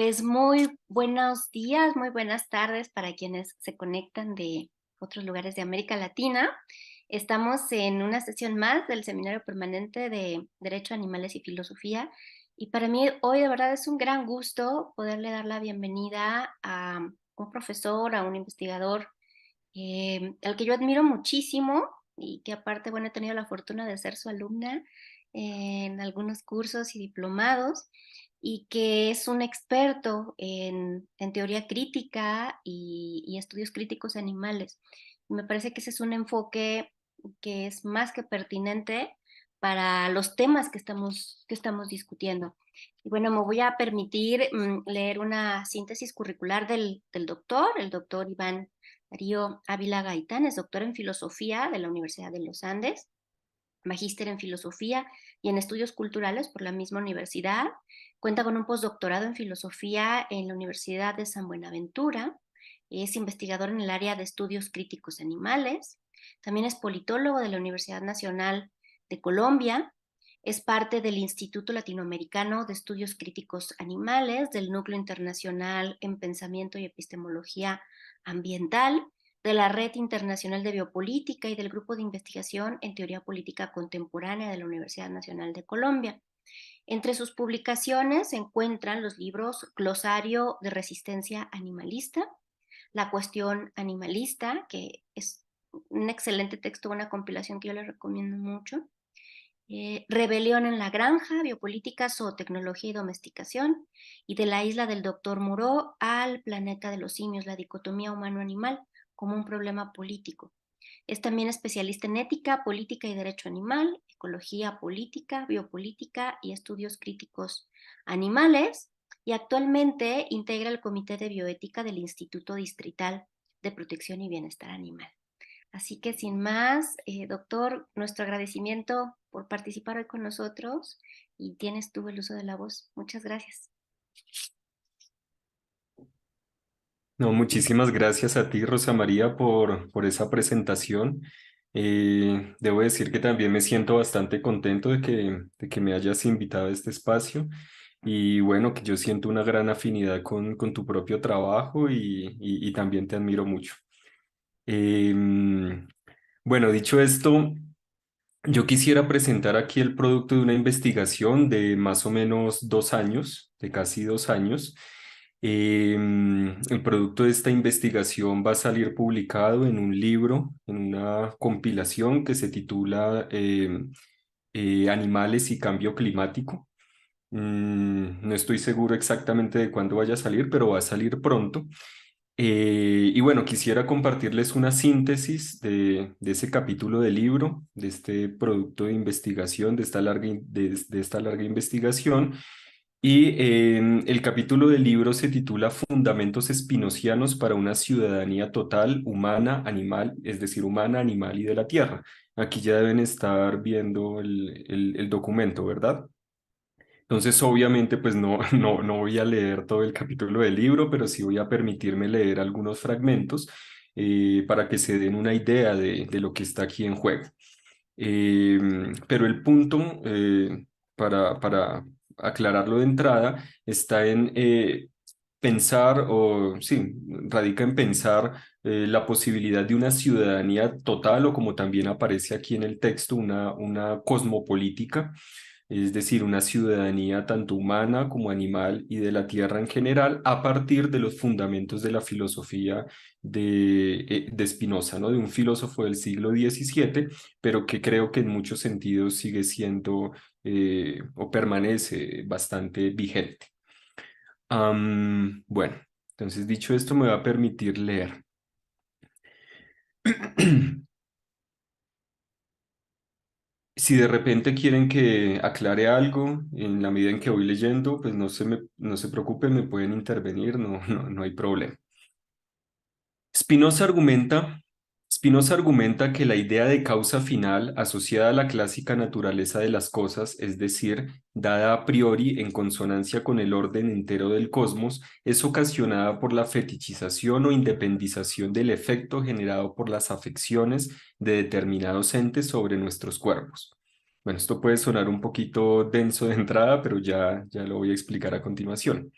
Pues muy buenos días, muy buenas tardes para quienes se conectan de otros lugares de América Latina. Estamos en una sesión más del Seminario Permanente de Derecho a Animales y Filosofía. Y para mí hoy de verdad es un gran gusto poderle dar la bienvenida a un profesor, a un investigador al que yo admiro muchísimo y que aparte, bueno, he tenido la fortuna de ser su alumna en algunos cursos y diplomados y que es un experto en teoría crítica y estudios críticos animales. Me parece que ese es un enfoque que es más que pertinente para los temas que estamos discutiendo. Y bueno, me voy a permitir leer una síntesis curricular del doctor, el doctor Iván Darío Ávila Gaitán. Es doctor en filosofía de la Universidad de los Andes, magíster en filosofía y en estudios culturales por la misma universidad. Cuenta con un postdoctorado en filosofía en la Universidad de San Buenaventura. Es investigador en el área de estudios críticos animales. También es politólogo de la Universidad Nacional de Colombia. Es parte del Instituto Latinoamericano de Estudios Críticos Animales, del Núcleo Internacional en Pensamiento y Epistemología Ambiental, de la Red Internacional de Biopolítica y del Grupo de Investigación en Teoría Política Contemporánea de la Universidad Nacional de Colombia. Entre sus publicaciones se encuentran los libros Glosario de Resistencia Animalista, La Cuestión Animalista, que es un excelente texto, una compilación que yo les recomiendo mucho, Rebelión en la Granja, Biopolítica, Zootecnología y Domesticación, y de la isla del Doctor Moreau al planeta de los simios, la dicotomía humano-animal como un problema político. Es también especialista en ética, política y derecho animal, ecología política, biopolítica y estudios críticos animales, y actualmente integra el Comité de Bioética del Instituto Distrital de Protección y Bienestar Animal. Así que sin más, doctor, nuestro agradecimiento por participar hoy con nosotros y tienes tú el uso de la voz. Muchas gracias. No, muchísimas gracias a ti, Rosa María, por esa presentación. Debo decir que también me siento bastante contento de que me hayas invitado a este espacio y bueno, que yo siento una gran afinidad con tu propio trabajo y también te admiro mucho. Em, bueno, dicho esto, yo quisiera presentar aquí el producto de una investigación de más o menos 2 años, de casi 2 años. El producto de esta investigación va a salir publicado en un libro, en una compilación que se titula Animales y Cambio Climático. No estoy seguro exactamente de cuándo vaya a salir, pero va a salir pronto. Y bueno, quisiera compartirles una síntesis de ese capítulo del libro, de este producto de investigación, de esta larga investigación. Y el capítulo del libro se titula Fundamentos Spinozianos para una ciudadanía total, humana, animal, es decir, humana, animal y de la tierra. Aquí ya deben estar viendo el documento, ¿verdad? Entonces, obviamente, pues no, no voy a leer todo el capítulo del libro, pero sí voy a permitirme leer algunos fragmentos para que se den una idea de lo que está aquí en juego. Pero el punto, para aclararlo de entrada, está en pensar, o sí, radica en pensar la posibilidad de una ciudadanía total, o como también aparece aquí en el texto, una cosmopolítica, es decir, una ciudadanía tanto humana como animal y de la tierra en general, a partir de los fundamentos de la filosofía de Spinoza, ¿no? De un filósofo del siglo XVII, pero que creo que en muchos sentidos sigue siendo o permanece bastante vigente. Bueno, entonces dicho esto, me va a permitir leer. Si de repente quieren que aclare algo en la medida en que voy leyendo, pues no se preocupen, me pueden intervenir, no hay problema. Spinoza argumenta, Spinoza argumenta que la idea de causa final asociada a la clásica naturaleza de las cosas, es decir, dada a priori en consonancia con el orden entero del cosmos, es ocasionada por la fetichización o independización del efecto generado por las afecciones de determinados entes sobre nuestros cuerpos. Bueno, esto puede sonar un poquito denso de entrada, pero ya lo voy a explicar a continuación.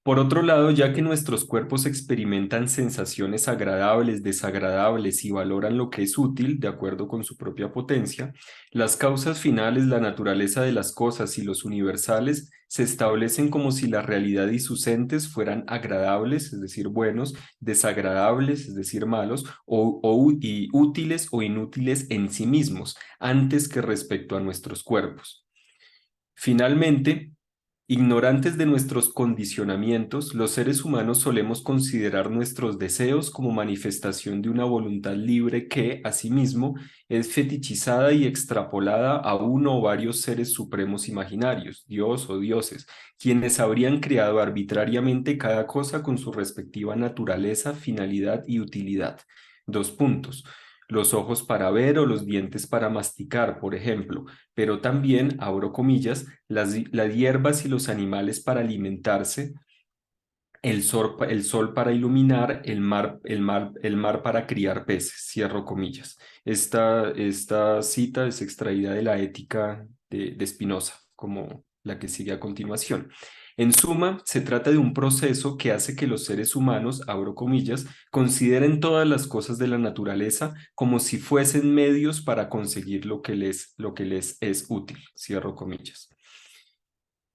Por otro lado, ya que nuestros cuerpos experimentan sensaciones agradables, desagradables y valoran lo que es útil de acuerdo con su propia potencia, las causas finales, la naturaleza de las cosas y los universales se establecen como si la realidad y sus entes fueran agradables, es decir, buenos, desagradables, es decir, malos, y útiles o inútiles en sí mismos, antes que respecto a nuestros cuerpos. Finalmente, ignorantes de nuestros condicionamientos, los seres humanos solemos considerar nuestros deseos como manifestación de una voluntad libre que, asimismo, es fetichizada y extrapolada a uno o varios seres supremos imaginarios, Dios o dioses, quienes habrían creado arbitrariamente cada cosa con su respectiva naturaleza, finalidad y utilidad. Dos puntos. Los ojos para ver o los dientes para masticar, por ejemplo, pero también, abro comillas, las hierbas y los animales para alimentarse, el sol para iluminar, el mar para criar peces, cierro comillas. Esta cita es extraída de la Ética de Spinoza, como la que sigue a continuación. En suma, se trata de un proceso que hace que los seres humanos, abro comillas, consideren todas las cosas de la naturaleza como si fuesen medios para conseguir lo que les es útil, cierro comillas.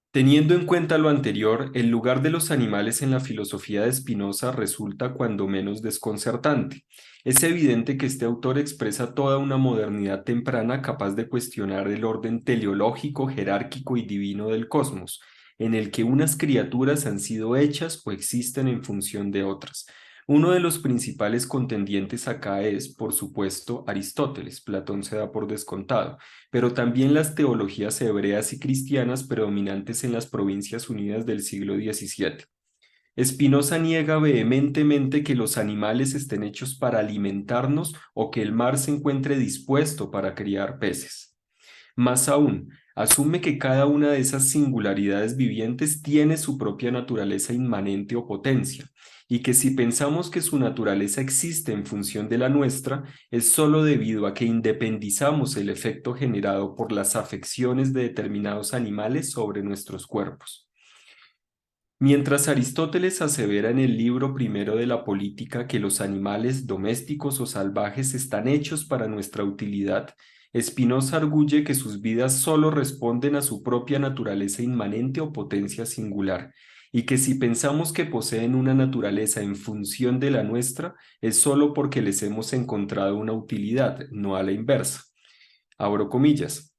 Teniendo en cuenta lo anterior, el lugar de los animales en la filosofía de Spinoza resulta cuando menos desconcertante. Es evidente que este autor expresa toda una modernidad temprana capaz de cuestionar el orden teleológico, jerárquico y divino del cosmos, en el que unas criaturas han sido hechas o existen en función de otras. Uno de los principales contendientes acá es, por supuesto, Aristóteles. Platón se da por descontado, pero también las teologías hebreas y cristianas predominantes en las Provincias Unidas del siglo XVII. Spinoza niega vehementemente que los animales estén hechos para alimentarnos o que el mar se encuentre dispuesto para criar peces. Más aún, asume que cada una de esas singularidades vivientes tiene su propia naturaleza inmanente o potencia, y que si pensamos que su naturaleza existe en función de la nuestra, es sólo debido a que independizamos el efecto generado por las afecciones de determinados animales sobre nuestros cuerpos. Mientras Aristóteles asevera en el libro primero de la Política que los animales domésticos o salvajes están hechos para nuestra utilidad, Spinoza arguye que sus vidas solo responden a su propia naturaleza inmanente o potencia singular, y que si pensamos que poseen una naturaleza en función de la nuestra, es solo porque les hemos encontrado una utilidad, no a la inversa. Abro comillas.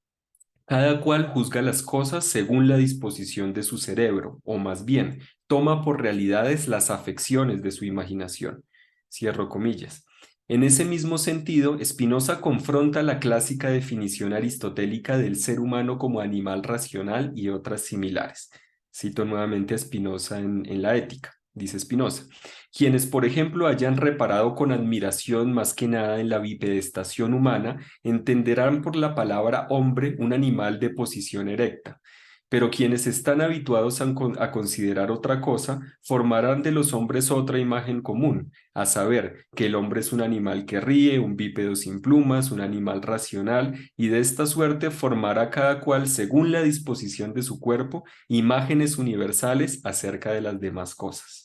Cada cual juzga las cosas según la disposición de su cerebro, o más bien, toma por realidades las afecciones de su imaginación. Cierro comillas. En ese mismo sentido, Spinoza confronta la clásica definición aristotélica del ser humano como animal racional y otras similares. Cito nuevamente a Spinoza en la Ética. Dice Spinoza, quienes, por ejemplo, hayan reparado con admiración más que nada en la bipedestación humana, entenderán por la palabra hombre un animal de posición erecta, pero quienes están habituados a considerar otra cosa, formarán de los hombres otra imagen común, a saber, que el hombre es un animal que ríe, un bípedo sin plumas, un animal racional, y de esta suerte formará cada cual, según la disposición de su cuerpo, imágenes universales acerca de las demás cosas.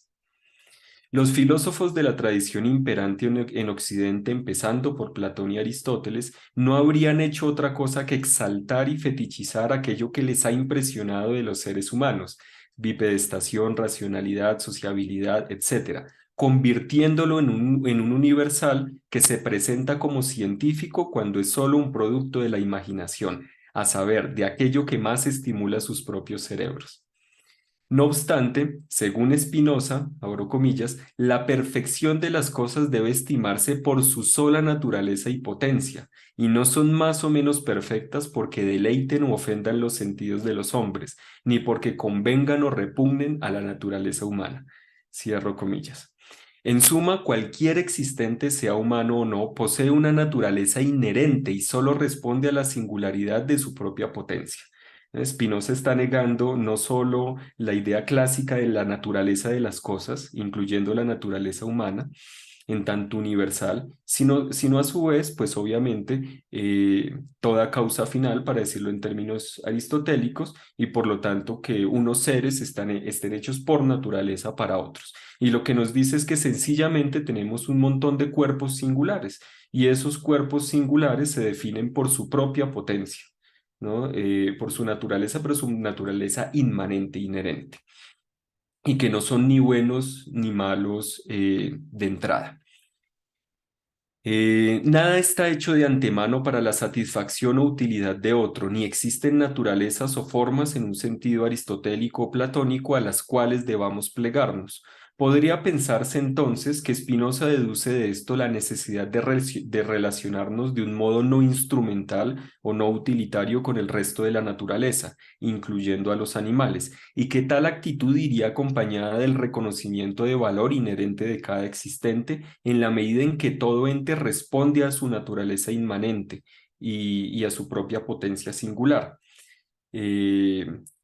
Los filósofos de la tradición imperante en Occidente, empezando por Platón y Aristóteles, no habrían hecho otra cosa que exaltar y fetichizar aquello que les ha impresionado de los seres humanos, bipedestación, racionalidad, sociabilidad, etc., convirtiéndolo en un universal que se presenta como científico cuando es solo un producto de la imaginación, a saber, de aquello que más estimula sus propios cerebros. No obstante, según Spinoza, abro comillas, la perfección de las cosas debe estimarse por su sola naturaleza y potencia, y no son más o menos perfectas porque deleiten o ofendan los sentidos de los hombres, ni porque convengan o repugnen a la naturaleza humana. Cierro comillas. En suma, cualquier existente, sea humano o no, posee una naturaleza inherente y solo responde a la singularidad de su propia potencia. Spinoza está negando no solo la idea clásica de la naturaleza de las cosas, incluyendo la naturaleza humana, en tanto universal, sino a su vez, pues obviamente, toda causa final, para decirlo en términos aristotélicos, y por lo tanto que unos seres estén hechos por naturaleza para otros. Y lo que nos dice es que sencillamente tenemos un montón de cuerpos singulares, y esos cuerpos singulares se definen por su propia potencia, ¿no? Por su naturaleza, pero su naturaleza inmanente, inherente, y que no son ni buenos ni malos de entrada. Nada está hecho de antemano para la satisfacción o utilidad de otro, ni existen naturalezas o formas en un sentido aristotélico o platónico a las cuales debamos plegarnos. Podría pensarse entonces que Spinoza deduce de esto la necesidad de relacionarnos de un modo no instrumental o no utilitario con el resto de la naturaleza, incluyendo a los animales, y que tal actitud iría acompañada del reconocimiento de valor inherente de cada existente en la medida en que todo ente responde a su naturaleza inmanente y a su propia potencia singular.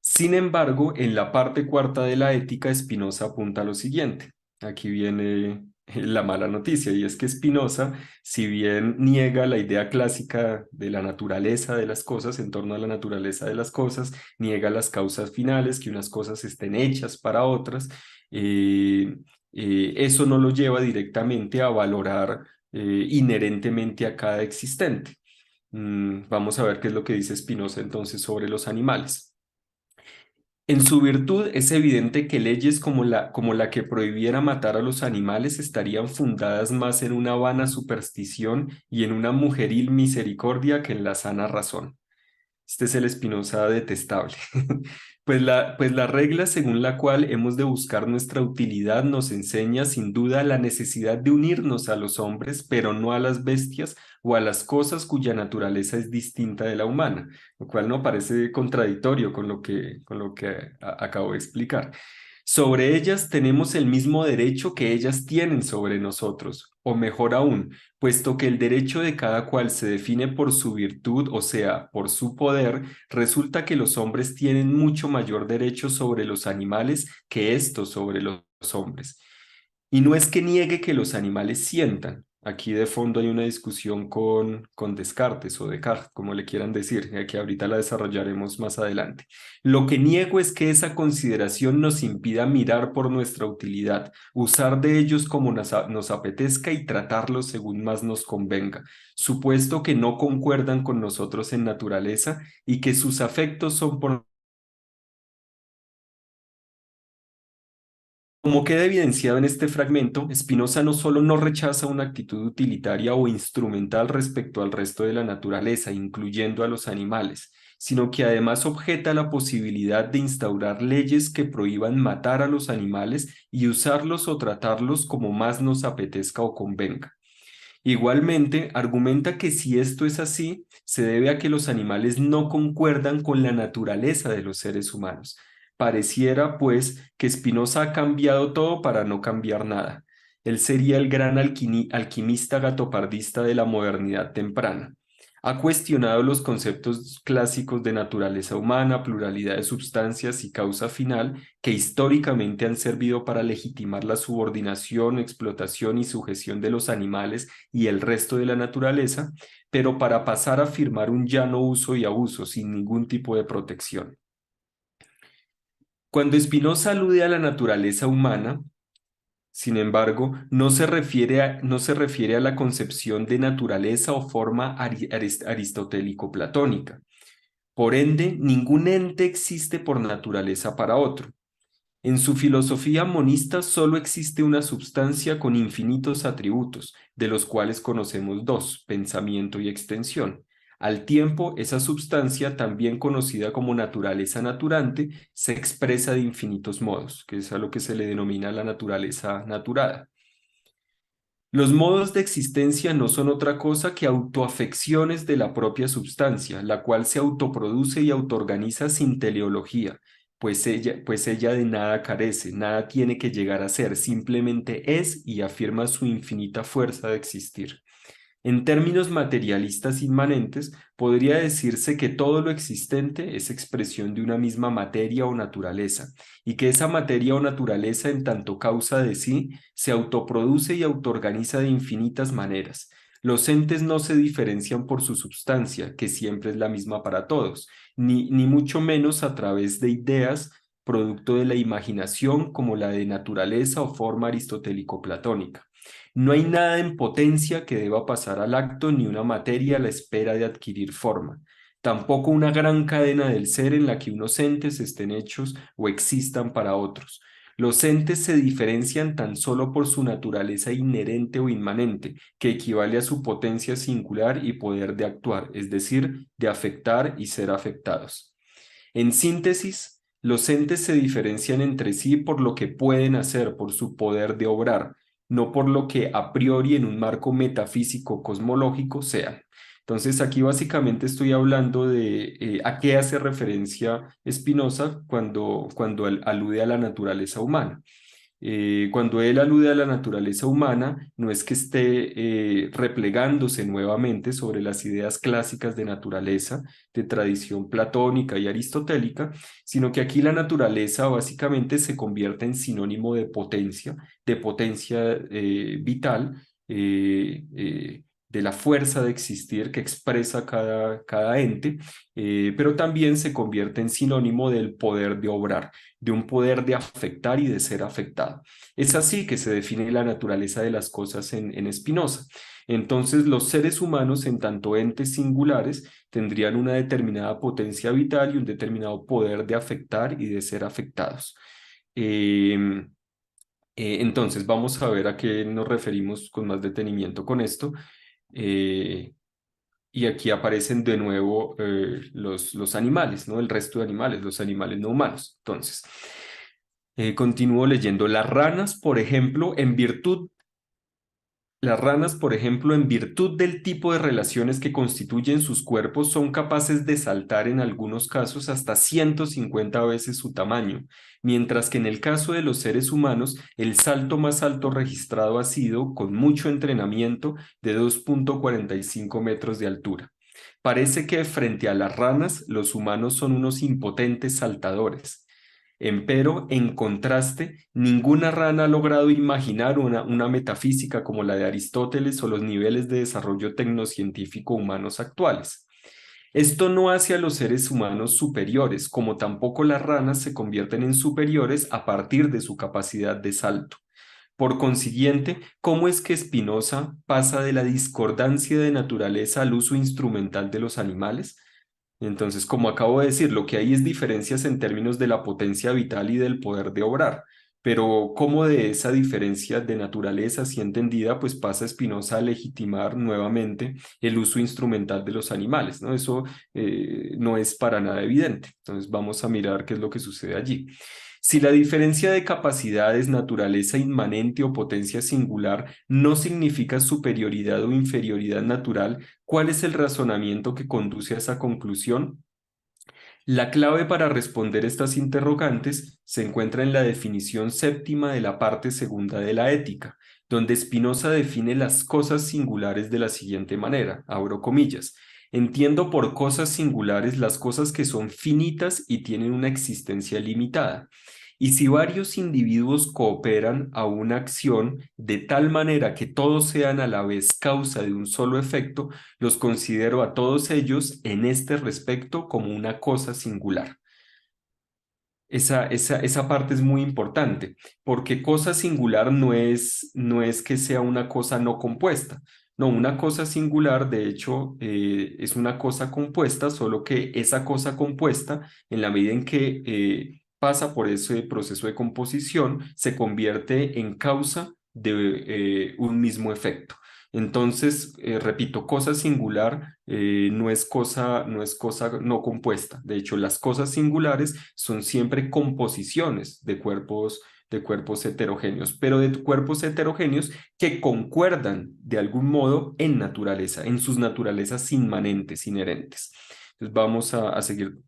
Sin embargo, en la parte cuarta de la ética, Spinoza apunta a lo siguiente. Aquí viene la mala noticia, y es que Spinoza, si bien niega la idea clásica de la naturaleza de las cosas, en torno a la naturaleza de las cosas, niega las causas finales, que unas cosas estén hechas para otras, eso no lo lleva directamente a valorar inherentemente a cada existente. Vamos a ver qué es lo que dice Spinoza entonces sobre los animales. En su virtud es evidente que leyes como la que prohibiera matar a los animales estarían fundadas más en una vana superstición y en una mujeril misericordia que en la sana razón. Este es el Spinoza detestable. Pues la regla según la cual hemos de buscar nuestra utilidad nos enseña sin duda la necesidad de unirnos a los hombres, pero no a las bestias o a las cosas cuya naturaleza es distinta de la humana, lo cual no parece contradictorio con lo que acabo de explicar. Sobre ellas tenemos el mismo derecho que ellas tienen sobre nosotros, o mejor aún, puesto que el derecho de cada cual se define por su virtud, o sea, por su poder, resulta que los hombres tienen mucho mayor derecho sobre los animales que estos sobre los hombres. Y no es que niegue que los animales sientan. Aquí de fondo hay una discusión con Descartes o Descartes, como le quieran decir, que ahorita la desarrollaremos más adelante. Lo que niego es que esa consideración nos impida mirar por nuestra utilidad, usar de ellos como nos apetezca y tratarlos según más nos convenga, supuesto que no concuerdan con nosotros en naturaleza y que sus afectos son por. Como queda evidenciado en este fragmento, Spinoza no solo no rechaza una actitud utilitaria o instrumental respecto al resto de la naturaleza, incluyendo a los animales, sino que además objeta la posibilidad de instaurar leyes que prohíban matar a los animales y usarlos o tratarlos como más nos apetezca o convenga. Igualmente, argumenta que si esto es así, se debe a que los animales no concuerdan con la naturaleza de los seres humanos. Pareciera, pues, que Spinoza ha cambiado todo para no cambiar nada. Él sería el gran alquimista gatopardista de la modernidad temprana. Ha cuestionado los conceptos clásicos de naturaleza humana, pluralidad de sustancias y causa final que históricamente han servido para legitimar la subordinación, explotación y sujeción de los animales y el resto de la naturaleza, pero para pasar a afirmar un llano uso y abuso sin ningún tipo de protección. Cuando Spinoza alude a la naturaleza humana, sin embargo, no se refiere a la concepción de naturaleza o forma aristotélico-platónica. Por ende, ningún ente existe por naturaleza para otro. En su filosofía monista solo existe una substancia con infinitos atributos, de los cuales conocemos dos, pensamiento y extensión. Al tiempo, esa substancia, también conocida como naturaleza naturante, se expresa de infinitos modos, que es a lo que se le denomina la naturaleza naturada. Los modos de existencia no son otra cosa que autoafecciones de la propia substancia, la cual se autoproduce y autoorganiza sin teleología, pues ella de nada carece, nada tiene que llegar a ser, simplemente es y afirma su infinita fuerza de existir. En términos materialistas inmanentes, podría decirse que todo lo existente es expresión de una misma materia o naturaleza, y que esa materia o naturaleza, en tanto causa de sí, se autoproduce y autoorganiza de infinitas maneras. Los entes no se diferencian por su substancia, que siempre es la misma para todos, ni mucho menos a través de ideas producto de la imaginación como la de naturaleza o forma aristotélico-platónica. No hay nada en potencia que deba pasar al acto ni una materia a la espera de adquirir forma. Tampoco una gran cadena del ser en la que unos entes estén hechos o existan para otros. Los entes se diferencian tan solo por su naturaleza inherente o inmanente, que equivale a su potencia singular y poder de actuar, es decir, de afectar y ser afectados. En síntesis, los entes se diferencian entre sí por lo que pueden hacer, por su poder de obrar, no por lo que a priori en un marco metafísico cosmológico sean. Entonces aquí básicamente estoy hablando de a qué hace referencia Spinoza cuando alude a la naturaleza humana. Cuando él alude a la naturaleza humana, no es que esté replegándose nuevamente sobre las ideas clásicas de naturaleza, de tradición platónica y aristotélica, sino que aquí la naturaleza básicamente se convierte en sinónimo de potencia vital, de la fuerza de existir que expresa cada ente, pero también se convierte en sinónimo del poder de obrar, de un poder de afectar y de ser afectado. Es así que se define la naturaleza de las cosas en Spinoza. Entonces, los seres humanos, en tanto entes singulares, tendrían una determinada potencia vital y un determinado poder de afectar y de ser afectados. Eh, entonces, vamos a ver a qué nos referimos con más detenimiento con esto. Eh, y aquí aparecen de nuevo los animales, ¿no? El resto de animales, los animales no humanos. Entonces, continúo leyendo. Las ranas, por ejemplo, en virtud del tipo de relaciones que constituyen sus cuerpos, son capaces de saltar en algunos casos hasta 150 veces su tamaño, mientras que en el caso de los seres humanos, el salto más alto registrado ha sido, con mucho entrenamiento, de 2,45 metros de altura. Parece que frente a las ranas, los humanos son unos impotentes saltadores. Empero, en contraste, ninguna rana ha logrado imaginar una metafísica como la de Aristóteles o los niveles de desarrollo tecnocientífico humanos actuales. Esto no hace a los seres humanos superiores, como tampoco las ranas se convierten en superiores a partir de su capacidad de salto. Por consiguiente, ¿cómo es que Spinoza pasa de la discordancia de naturaleza al uso instrumental de los animales? Entonces, como acabo de decir, lo que hay es diferencias en términos de la potencia vital y del poder de obrar, pero cómo de esa diferencia de naturaleza, así entendida, pues pasa Spinoza a legitimar nuevamente el uso instrumental de los animales, ¿no? Eso no es para nada evidente. Entonces, vamos a mirar qué es lo que sucede allí. Si la diferencia de capacidades, naturaleza inmanente o potencia singular no significa superioridad o inferioridad natural, ¿cuál es el razonamiento que conduce a esa conclusión? La clave para responder estas interrogantes se encuentra en la definición séptima de la parte segunda de la ética, donde Spinoza define las cosas singulares de la siguiente manera, abro comillas. Entiendo por cosas singulares las cosas que son finitas y tienen una existencia limitada. Y si varios individuos cooperan a una acción de tal manera que todos sean a la vez causa de un solo efecto, los considero a todos ellos en este respecto como una cosa singular. Esa parte es muy importante, porque cosa singular no es que sea una cosa no compuesta. No, una cosa singular, de hecho, es una cosa compuesta, solo que esa cosa compuesta, en la medida en que pasa por ese proceso de composición, se convierte en causa de un mismo efecto. Entonces, repito, cosa singular no es cosa no compuesta. De hecho, las cosas singulares son siempre composiciones de cuerpos heterogéneos, pero de cuerpos heterogéneos que concuerdan de algún modo en naturaleza, en sus naturalezas inmanentes, inherentes. Entonces, vamos a seguir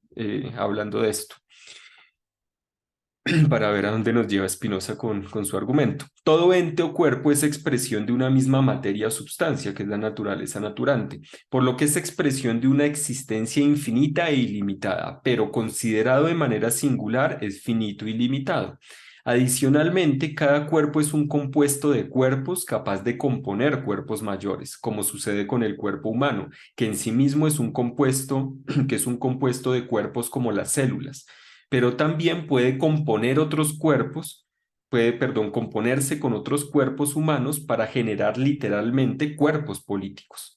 hablando de esto. para ver a dónde nos lleva Spinoza con su argumento. Todo ente o cuerpo es expresión de una misma materia o substancia, que es la naturaleza naturante, por lo que es expresión de una existencia infinita e ilimitada, pero considerado de manera singular es finito y limitado. Adicionalmente, cada cuerpo es un compuesto de cuerpos capaz de componer cuerpos mayores, como sucede con el cuerpo humano, que en sí mismo es un compuesto, que es un compuesto de cuerpos como las células, pero también puede componer otros cuerpos, puede, perdón, componerse con otros cuerpos humanos para generar literalmente cuerpos políticos.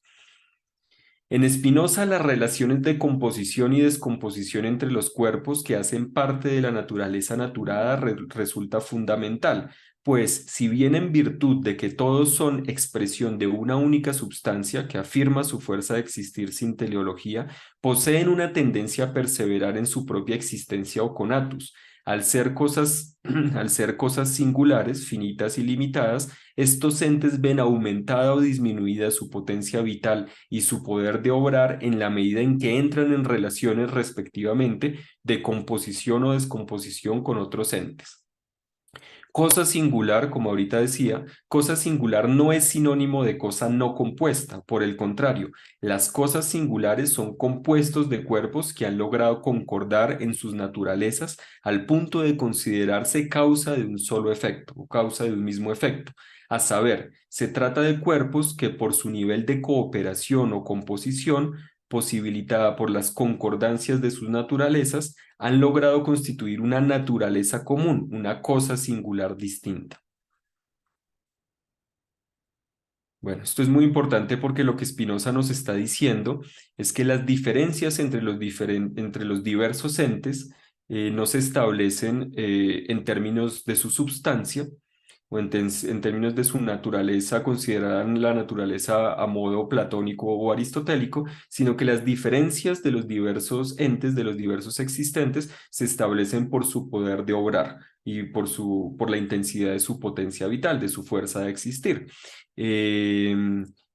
En Spinoza, las relaciones de composición y descomposición entre los cuerpos que hacen parte de la naturaleza naturada resulta fundamental, pues si bien en virtud de que todos son expresión de una única substancia que afirma su fuerza de existir sin teleología, poseen una tendencia a perseverar en su propia existencia o conatus. Al ser cosas, al ser cosas singulares, finitas y limitadas, estos entes ven aumentada o disminuida su potencia vital y su poder de obrar en la medida en que entran en relaciones respectivamente de composición o descomposición con otros entes. Cosa singular, como ahorita decía, cosa singular no es sinónimo de cosa no compuesta. Por el contrario, las cosas singulares son compuestos de cuerpos que han logrado concordar en sus naturalezas al punto de considerarse causa de un solo efecto o causa de un mismo efecto. A saber, se trata de cuerpos que por su nivel de cooperación o composición, posibilitada por las concordancias de sus naturalezas, han logrado constituir una naturaleza común, una cosa singular distinta. Bueno, esto es muy importante porque lo que Spinoza nos está diciendo es que las diferencias entre los diversos entes no se establecen en términos de su substancia o en términos de su naturaleza, consideraran la naturaleza a modo platónico o aristotélico, sino que las diferencias de los diversos entes, de los diversos existentes, se establecen por su poder de obrar y por la intensidad de su potencia vital, de su fuerza de existir. Eh,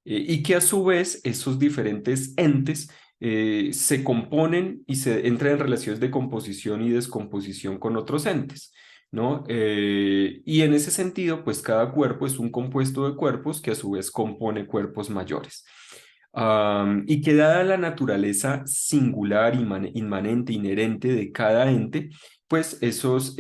y que a su vez esos diferentes entes se componen y se entran en relaciones de composición y descomposición con otros entes, ¿no? Y en ese sentido, pues cada cuerpo es un compuesto de cuerpos que a su vez compone cuerpos mayores. Y que dada la naturaleza singular, inmanente, inherente de cada ente, pues esos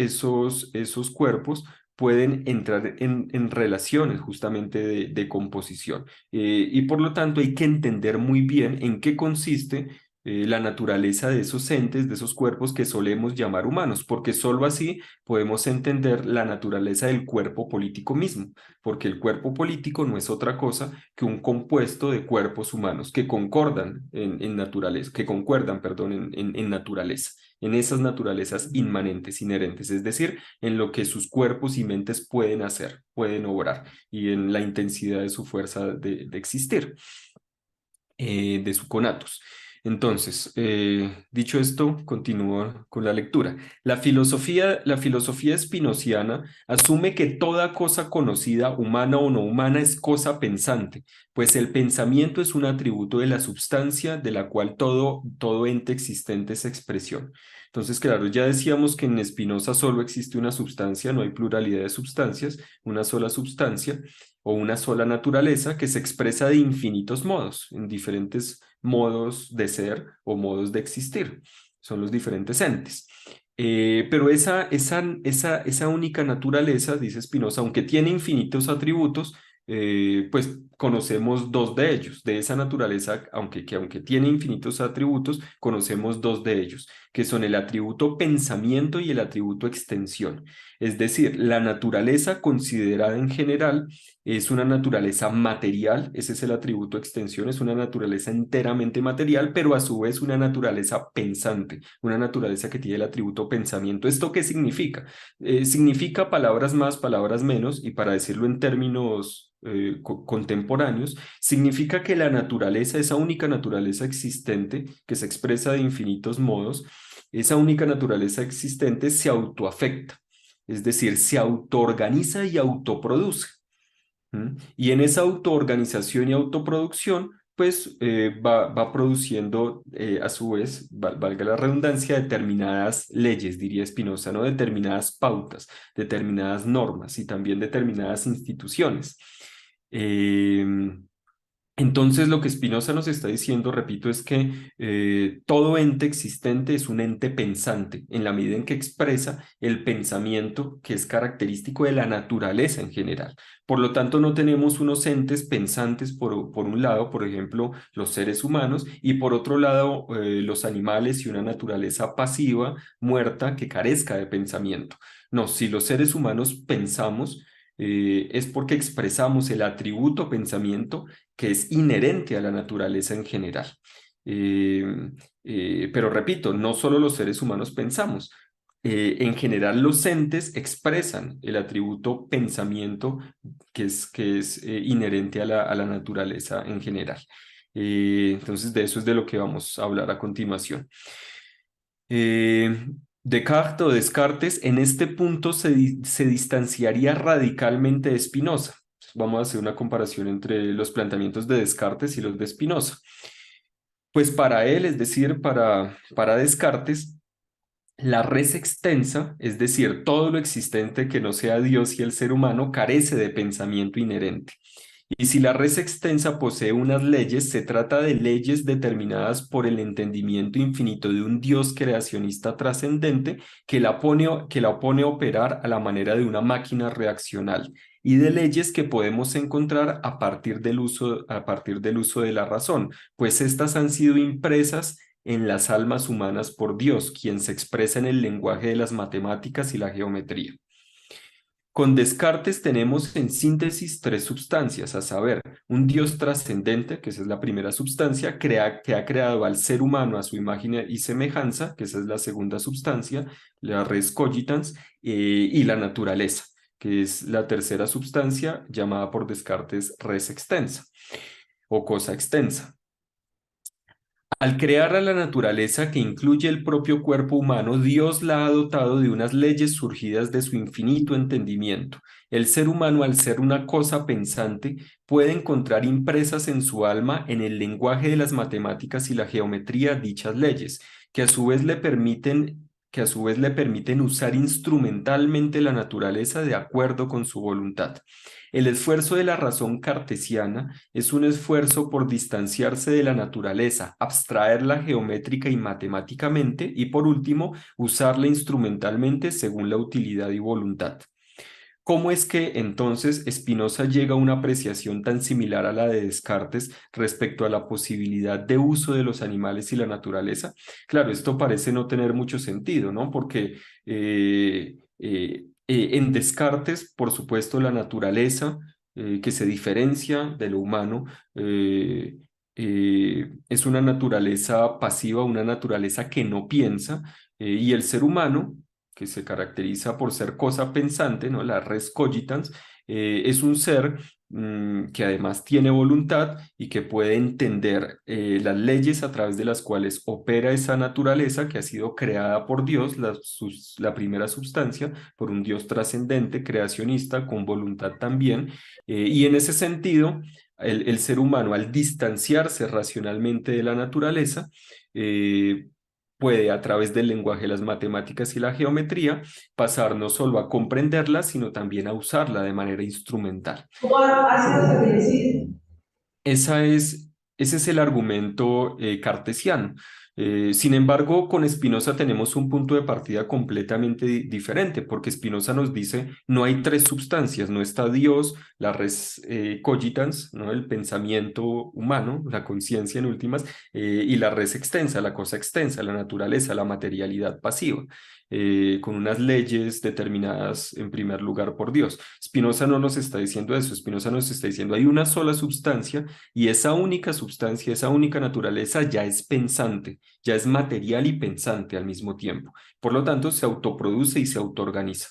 cuerpos pueden entrar en relaciones justamente de composición. Y por lo tanto hay que entender muy bien en qué consiste la naturaleza de esos entes, de esos cuerpos que solemos llamar humanos, porque sólo así podemos entender la naturaleza del cuerpo político mismo, porque el cuerpo político no es otra cosa que un compuesto de cuerpos humanos que concordan en naturaleza, que concuerdan, perdón, en naturaleza, en esas naturalezas inmanentes, inherentes, es decir, en lo que sus cuerpos y mentes pueden hacer, pueden obrar, y en la intensidad de su fuerza de existir, de su conatos. Entonces, dicho esto, continúo con la lectura. La filosofía espinociana asume que toda cosa conocida, humana o no humana, es cosa pensante, pues el pensamiento es un atributo de la substancia de la cual todo ente existente es expresión. Entonces, claro, ya decíamos que en Spinoza solo existe una substancia, no hay pluralidad de substancias, una sola substancia o una sola naturaleza que se expresa de infinitos modos, en diferentes modos de ser o modos de existir. Son los diferentes entes. Pero esa única naturaleza, dice Spinoza, aunque tiene infinitos atributos, pues conocemos dos de ellos. De esa naturaleza, aunque tiene infinitos atributos, conocemos dos de ellos, que son el atributo pensamiento y el atributo extensión. Es decir, la naturaleza considerada en general es una naturaleza material, ese es el atributo extensión, es una naturaleza enteramente material, pero a su vez una naturaleza pensante, una naturaleza que tiene el atributo pensamiento. ¿Esto qué significa? Significa palabras más, palabras menos, y para decirlo en términos contemporáneos, significa que la naturaleza, esa única naturaleza existente que se expresa de infinitos modos, esa única naturaleza existente se autoafecta, es decir, se autoorganiza y autoproduce. ¿Mm? Y en esa autoorganización y autoproducción pues va produciendo a su vez, valga la redundancia, determinadas leyes, diría Spinoza, ¿no? Determinadas pautas, determinadas normas y también determinadas instituciones. Eh, entonces, lo que Spinoza nos está diciendo, repito, es que todo ente existente es un ente pensante, en la medida en que expresa el pensamiento que es característico de la naturaleza en general. Por lo tanto, no tenemos unos entes pensantes por un lado, por ejemplo, los seres humanos, y por otro lado, los animales y una naturaleza pasiva, muerta, que carezca de pensamiento. No, si los seres humanos pensamos, es porque expresamos el atributo pensamiento que es inherente a la naturaleza en general. Eh, pero repito, no solo los seres humanos pensamos. En general, los entes expresan el atributo pensamiento que es inherente a la naturaleza en general. Entonces, de eso es de lo que vamos a hablar a continuación. Descartes o Descartes en este punto se distanciaría radicalmente de Spinoza. Vamos a hacer una comparación entre los planteamientos de Descartes y los de Spinoza. Pues para él, es decir, para Descartes, la res extensa, es decir, todo lo existente que no sea Dios y el ser humano, carece de pensamiento inherente. Y si la res extensa posee unas leyes, se trata de leyes determinadas por el entendimiento infinito de un Dios creacionista trascendente que la pone a operar a la manera de una máquina reaccional y de leyes que podemos encontrar a partir del uso de la razón, pues estas han sido impresas en las almas humanas por Dios, quien se expresa en el lenguaje de las matemáticas y la geometría. Con Descartes tenemos en síntesis tres sustancias, a saber, un Dios trascendente, que esa es la primera sustancia, que ha creado al ser humano a su imagen y semejanza, que esa es la segunda sustancia, la res cogitans, y la naturaleza, que es la tercera sustancia llamada por Descartes res extensa o cosa extensa. Al crear a la naturaleza que incluye el propio cuerpo humano, Dios la ha dotado de unas leyes surgidas de su infinito entendimiento. El ser humano, al ser una cosa pensante, puede encontrar impresas en su alma, en el lenguaje de las matemáticas y la geometría, dichas leyes, que a su vez le permiten usar instrumentalmente la naturaleza de acuerdo con su voluntad. El esfuerzo de la razón cartesiana es un esfuerzo por distanciarse de la naturaleza, abstraerla geométrica y matemáticamente y, por último, usarla instrumentalmente según la utilidad y voluntad. ¿Cómo es que entonces Spinoza llega a una apreciación tan similar a la de Descartes respecto a la posibilidad de uso de los animales y la naturaleza? Claro, esto parece no tener mucho sentido, ¿no? Porque en Descartes, por supuesto, la naturaleza que se diferencia de lo humano es una naturaleza pasiva, una naturaleza que no piensa, y el ser humano que se caracteriza por ser cosa pensante, ¿no? La res cogitans, es un ser que además tiene voluntad y que puede entender las leyes a través de las cuales opera esa naturaleza que ha sido creada por Dios, la primera sustancia, por un Dios trascendente, creacionista, con voluntad también. Y en ese sentido, el ser humano, al distanciarse racionalmente de la naturaleza, puede a través del lenguaje, las matemáticas y la geometría pasar no solo a comprenderla, sino también a usarla de manera instrumental. Esa es, ese es el argumento cartesiano. Sin embargo, con Spinoza tenemos un punto de partida completamente diferente, porque Spinoza nos dice, no hay tres sustancias, no está Dios, la res cogitans, ¿no? El pensamiento humano, la conciencia en últimas, y la res extensa, la cosa extensa, la naturaleza, la materialidad pasiva, con unas leyes determinadas en primer lugar por Dios. Spinoza no nos está diciendo eso, Spinoza nos está diciendo, hay una sola sustancia y esa única sustancia, esa única naturaleza ya es pensante, ya es material y pensante al mismo tiempo. Por lo tanto, se autoproduce y se autoorganiza.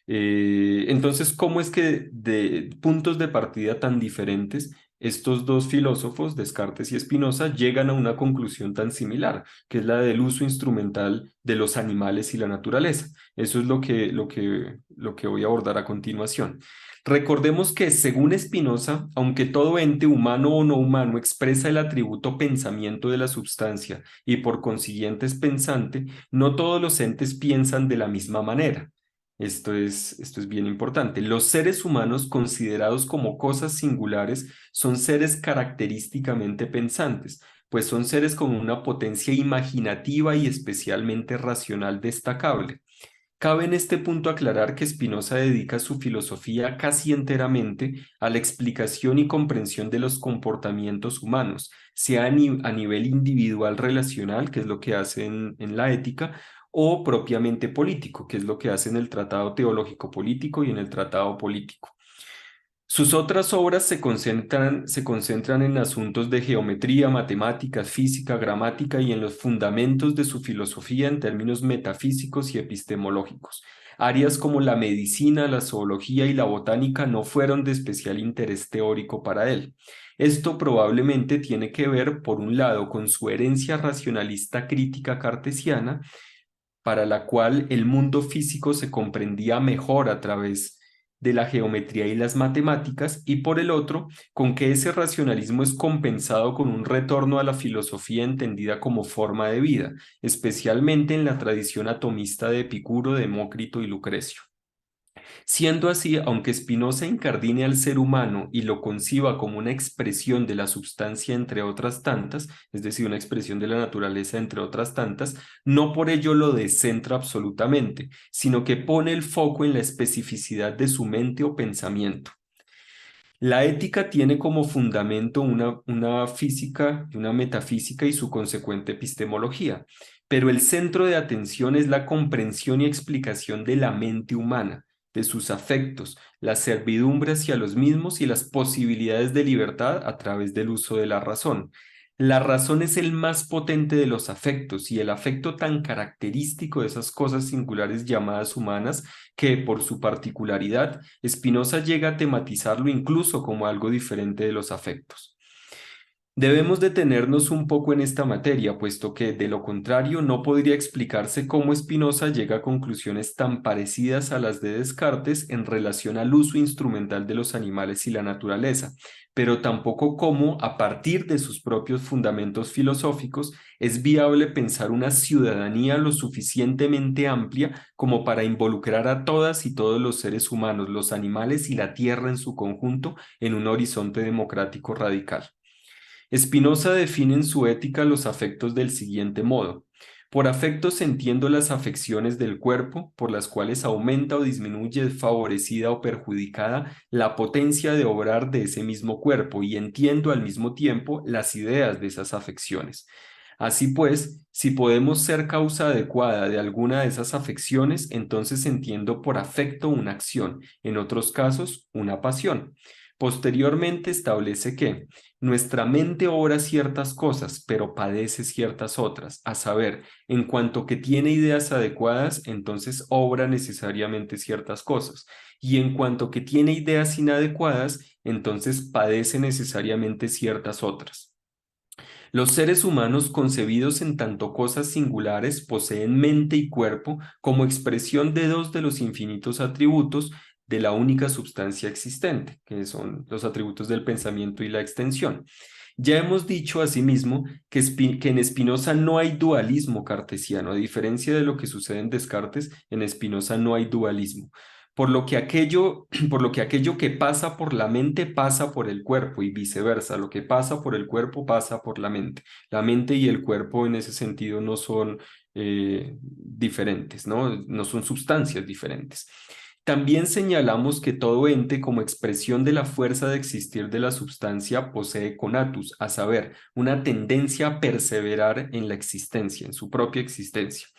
Entonces, ¿cómo es que de puntos de partida tan diferentes estos dos filósofos, Descartes y Spinoza, llegan a una conclusión tan similar, que es la del uso instrumental de los animales y la naturaleza. Eso es lo que voy a abordar a continuación. Recordemos que, según Spinoza, aunque todo ente humano o no humano expresa el atributo pensamiento de la substancia y por consiguiente es pensante, no todos los entes piensan de la misma manera. Esto es bien importante. Los seres humanos considerados como cosas singulares son seres característicamente pensantes, pues son seres con una potencia imaginativa y especialmente racional destacable. Cabe en este punto aclarar que Spinoza dedica su filosofía casi enteramente a la explicación y comprensión de los comportamientos humanos, sea a nivel individual relacional, que es lo que hace en la ética, o propiamente político, que es lo que hace en el Tratado Teológico Político y en el Tratado Político. Sus otras obras se concentran en asuntos de geometría, matemáticas, física, gramática y en los fundamentos de su filosofía en términos metafísicos y epistemológicos. Áreas como la medicina, la zoología y la botánica no fueron de especial interés teórico para él. Esto probablemente tiene que ver, por un lado, con su herencia racionalista crítica cartesiana, para la cual el mundo físico se comprendía mejor a través de la geometría y las matemáticas, y por el otro, con que ese racionalismo es compensado con un retorno a la filosofía entendida como forma de vida, especialmente en la tradición atomista de Epicuro, Demócrito y Lucrecio. Siendo así, aunque Spinoza incardine al ser humano y lo conciba como una expresión de la substancia entre otras tantas, es decir, una expresión de la naturaleza entre otras tantas, no por ello lo descentra absolutamente, sino que pone el foco en la especificidad de su mente o pensamiento. La ética tiene como fundamento una física y una metafísica y su consecuente epistemología, pero el centro de atención es la comprensión y explicación de la mente humana, de sus afectos, la servidumbre hacia los mismos y las posibilidades de libertad a través del uso de la razón. La razón es el más potente de los afectos y el afecto tan característico de esas cosas singulares llamadas humanas que, por su particularidad, Spinoza llega a tematizarlo incluso como algo diferente de los afectos. Debemos detenernos un poco en esta materia, puesto que, de lo contrario, no podría explicarse cómo Spinoza llega a conclusiones tan parecidas a las de Descartes en relación al uso instrumental de los animales y la naturaleza, pero tampoco cómo, a partir de sus propios fundamentos filosóficos, es viable pensar una ciudadanía lo suficientemente amplia como para involucrar a todas y todos los seres humanos, los animales y la tierra en su conjunto en un horizonte democrático radical. Spinoza define en su Ética los afectos del siguiente modo: por afectos entiendo las afecciones del cuerpo, por las cuales aumenta o disminuye, favorecida o perjudicada la potencia de obrar de ese mismo cuerpo, y entiendo al mismo tiempo las ideas de esas afecciones. Así pues, si podemos ser causa adecuada de alguna de esas afecciones, entonces entiendo por afecto una acción, en otros casos una pasión. Posteriormente establece que nuestra mente obra ciertas cosas, pero padece ciertas otras, a saber, en cuanto que tiene ideas adecuadas, entonces obra necesariamente ciertas cosas, y en cuanto que tiene ideas inadecuadas, entonces padece necesariamente ciertas otras. Los seres humanos, concebidos en tanto cosas singulares, poseen mente y cuerpo como expresión de dos de los infinitos atributos de la única substancia existente, que son los atributos del pensamiento y la extensión. Ya hemos dicho asimismo que en Spinoza no hay dualismo cartesiano, a diferencia de lo que sucede en Descartes, en Spinoza no hay dualismo. Por lo que aquello que pasa por la mente pasa por el cuerpo y viceversa, lo que pasa por el cuerpo pasa por la mente. La mente y el cuerpo en ese sentido no son diferentes, ¿no? No son sustancias diferentes. También señalamos que todo ente, como expresión de la fuerza de existir de la substancia, posee conatus, a saber, una tendencia a perseverar en la existencia, en su propia existencia.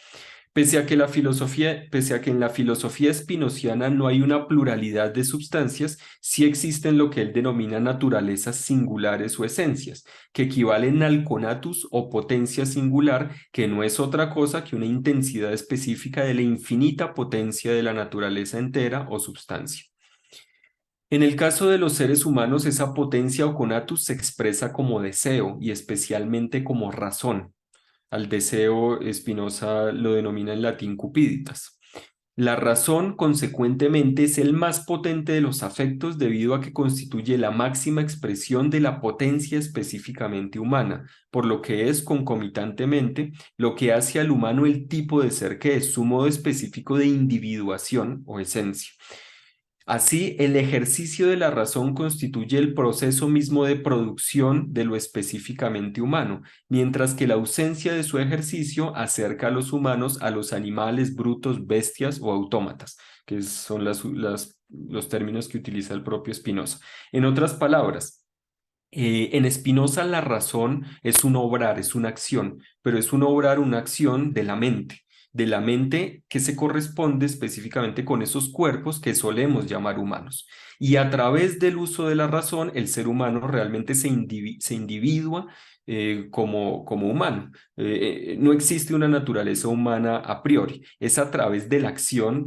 Pese a que en la filosofía spinociana no hay una pluralidad de sustancias, sí existen lo que él denomina naturalezas singulares o esencias, que equivalen al conatus o potencia singular, que no es otra cosa que una intensidad específica de la infinita potencia de la naturaleza entera o substancia. En el caso de los seres humanos, esa potencia o conatus se expresa como deseo y especialmente como razón. Al deseo, Spinoza lo denomina en latín cupiditas. La razón, consecuentemente, es el más potente de los afectos debido a que constituye la máxima expresión de la potencia específicamente humana, por lo que es concomitantemente lo que hace al humano el tipo de ser que es, su modo específico de individuación o esencia. Así, el ejercicio de la razón constituye el proceso mismo de producción de lo específicamente humano, mientras que la ausencia de su ejercicio acerca a los humanos a los animales, brutos, bestias o autómatas, que son los términos que utiliza el propio Spinoza. En otras palabras, en Spinoza la razón es un obrar, es una acción, pero es un obrar, una acción de la mente que se corresponde específicamente con esos cuerpos que solemos llamar humanos. Y a través del uso de la razón, el ser humano realmente se individua como humano. No existe una naturaleza humana a priori, es a través de la acción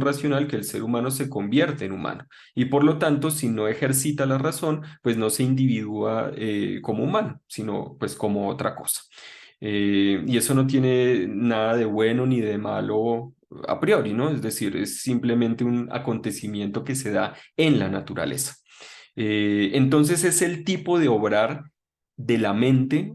racional que el ser humano se convierte en humano. Y por lo tanto, si no ejercita la razón, pues no se individúa como humano, sino pues como otra cosa. Y eso no tiene nada de bueno ni de malo a priori, ¿no? Es decir, es simplemente un acontecimiento que se da en la naturaleza. Entonces es el tipo de obrar de la mente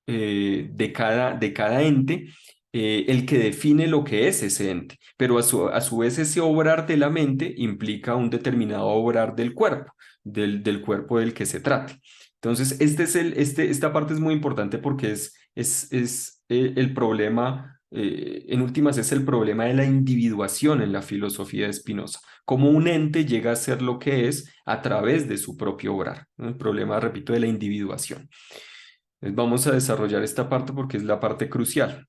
de cada ente el que define lo que es ese ente, pero a su vez ese obrar de la mente implica un determinado obrar del cuerpo, del cuerpo del que se trate. Entonces, esta parte es muy importante porque es el problema, en últimas es el problema de la individuación en la filosofía de Spinoza, cómo un ente llega a ser lo que es a través de su propio obrar, ¿no? El problema, repito, de la individuación. Vamos a desarrollar esta parte porque es la parte crucial.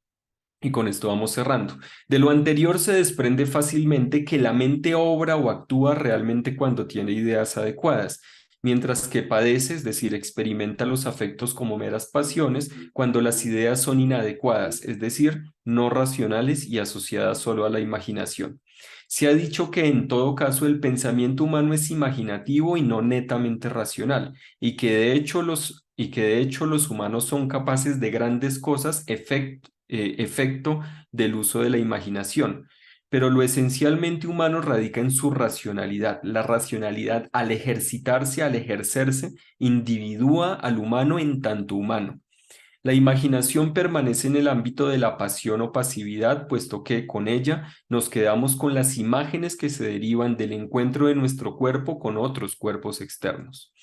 Y con esto vamos cerrando. De lo anterior se desprende fácilmente que la mente obra o actúa realmente cuando tiene ideas adecuadas, mientras que padece, es decir, experimenta los afectos como meras pasiones cuando las ideas son inadecuadas, es decir, no racionales y asociadas solo a la imaginación. Se ha dicho que en todo caso el pensamiento humano es imaginativo y no netamente racional, y que de hecho los humanos son capaces de grandes cosas efecto del uso de la imaginación. Pero lo esencialmente humano radica en su racionalidad. La racionalidad, al ejercitarse, al ejercerse, individúa al humano en tanto humano. La imaginación permanece en el ámbito de la pasión o pasividad, puesto que con ella nos quedamos con las imágenes que se derivan del encuentro de nuestro cuerpo con otros cuerpos externos.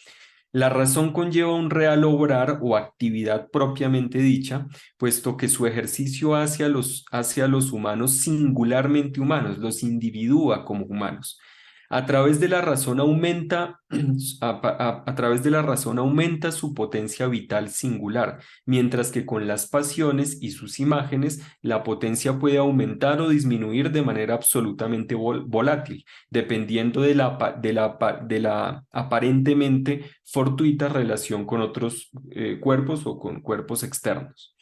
La razón conlleva un real obrar o actividad propiamente dicha, puesto que su ejercicio hacia los humanos singularmente humanos, los individúa como humanos. A través de la razón aumenta, a través de la razón aumenta su potencia vital singular, mientras que con las pasiones y sus imágenes la potencia puede aumentar o disminuir de manera absolutamente volátil, dependiendo de la aparentemente fortuita relación con otros cuerpos o con cuerpos externos.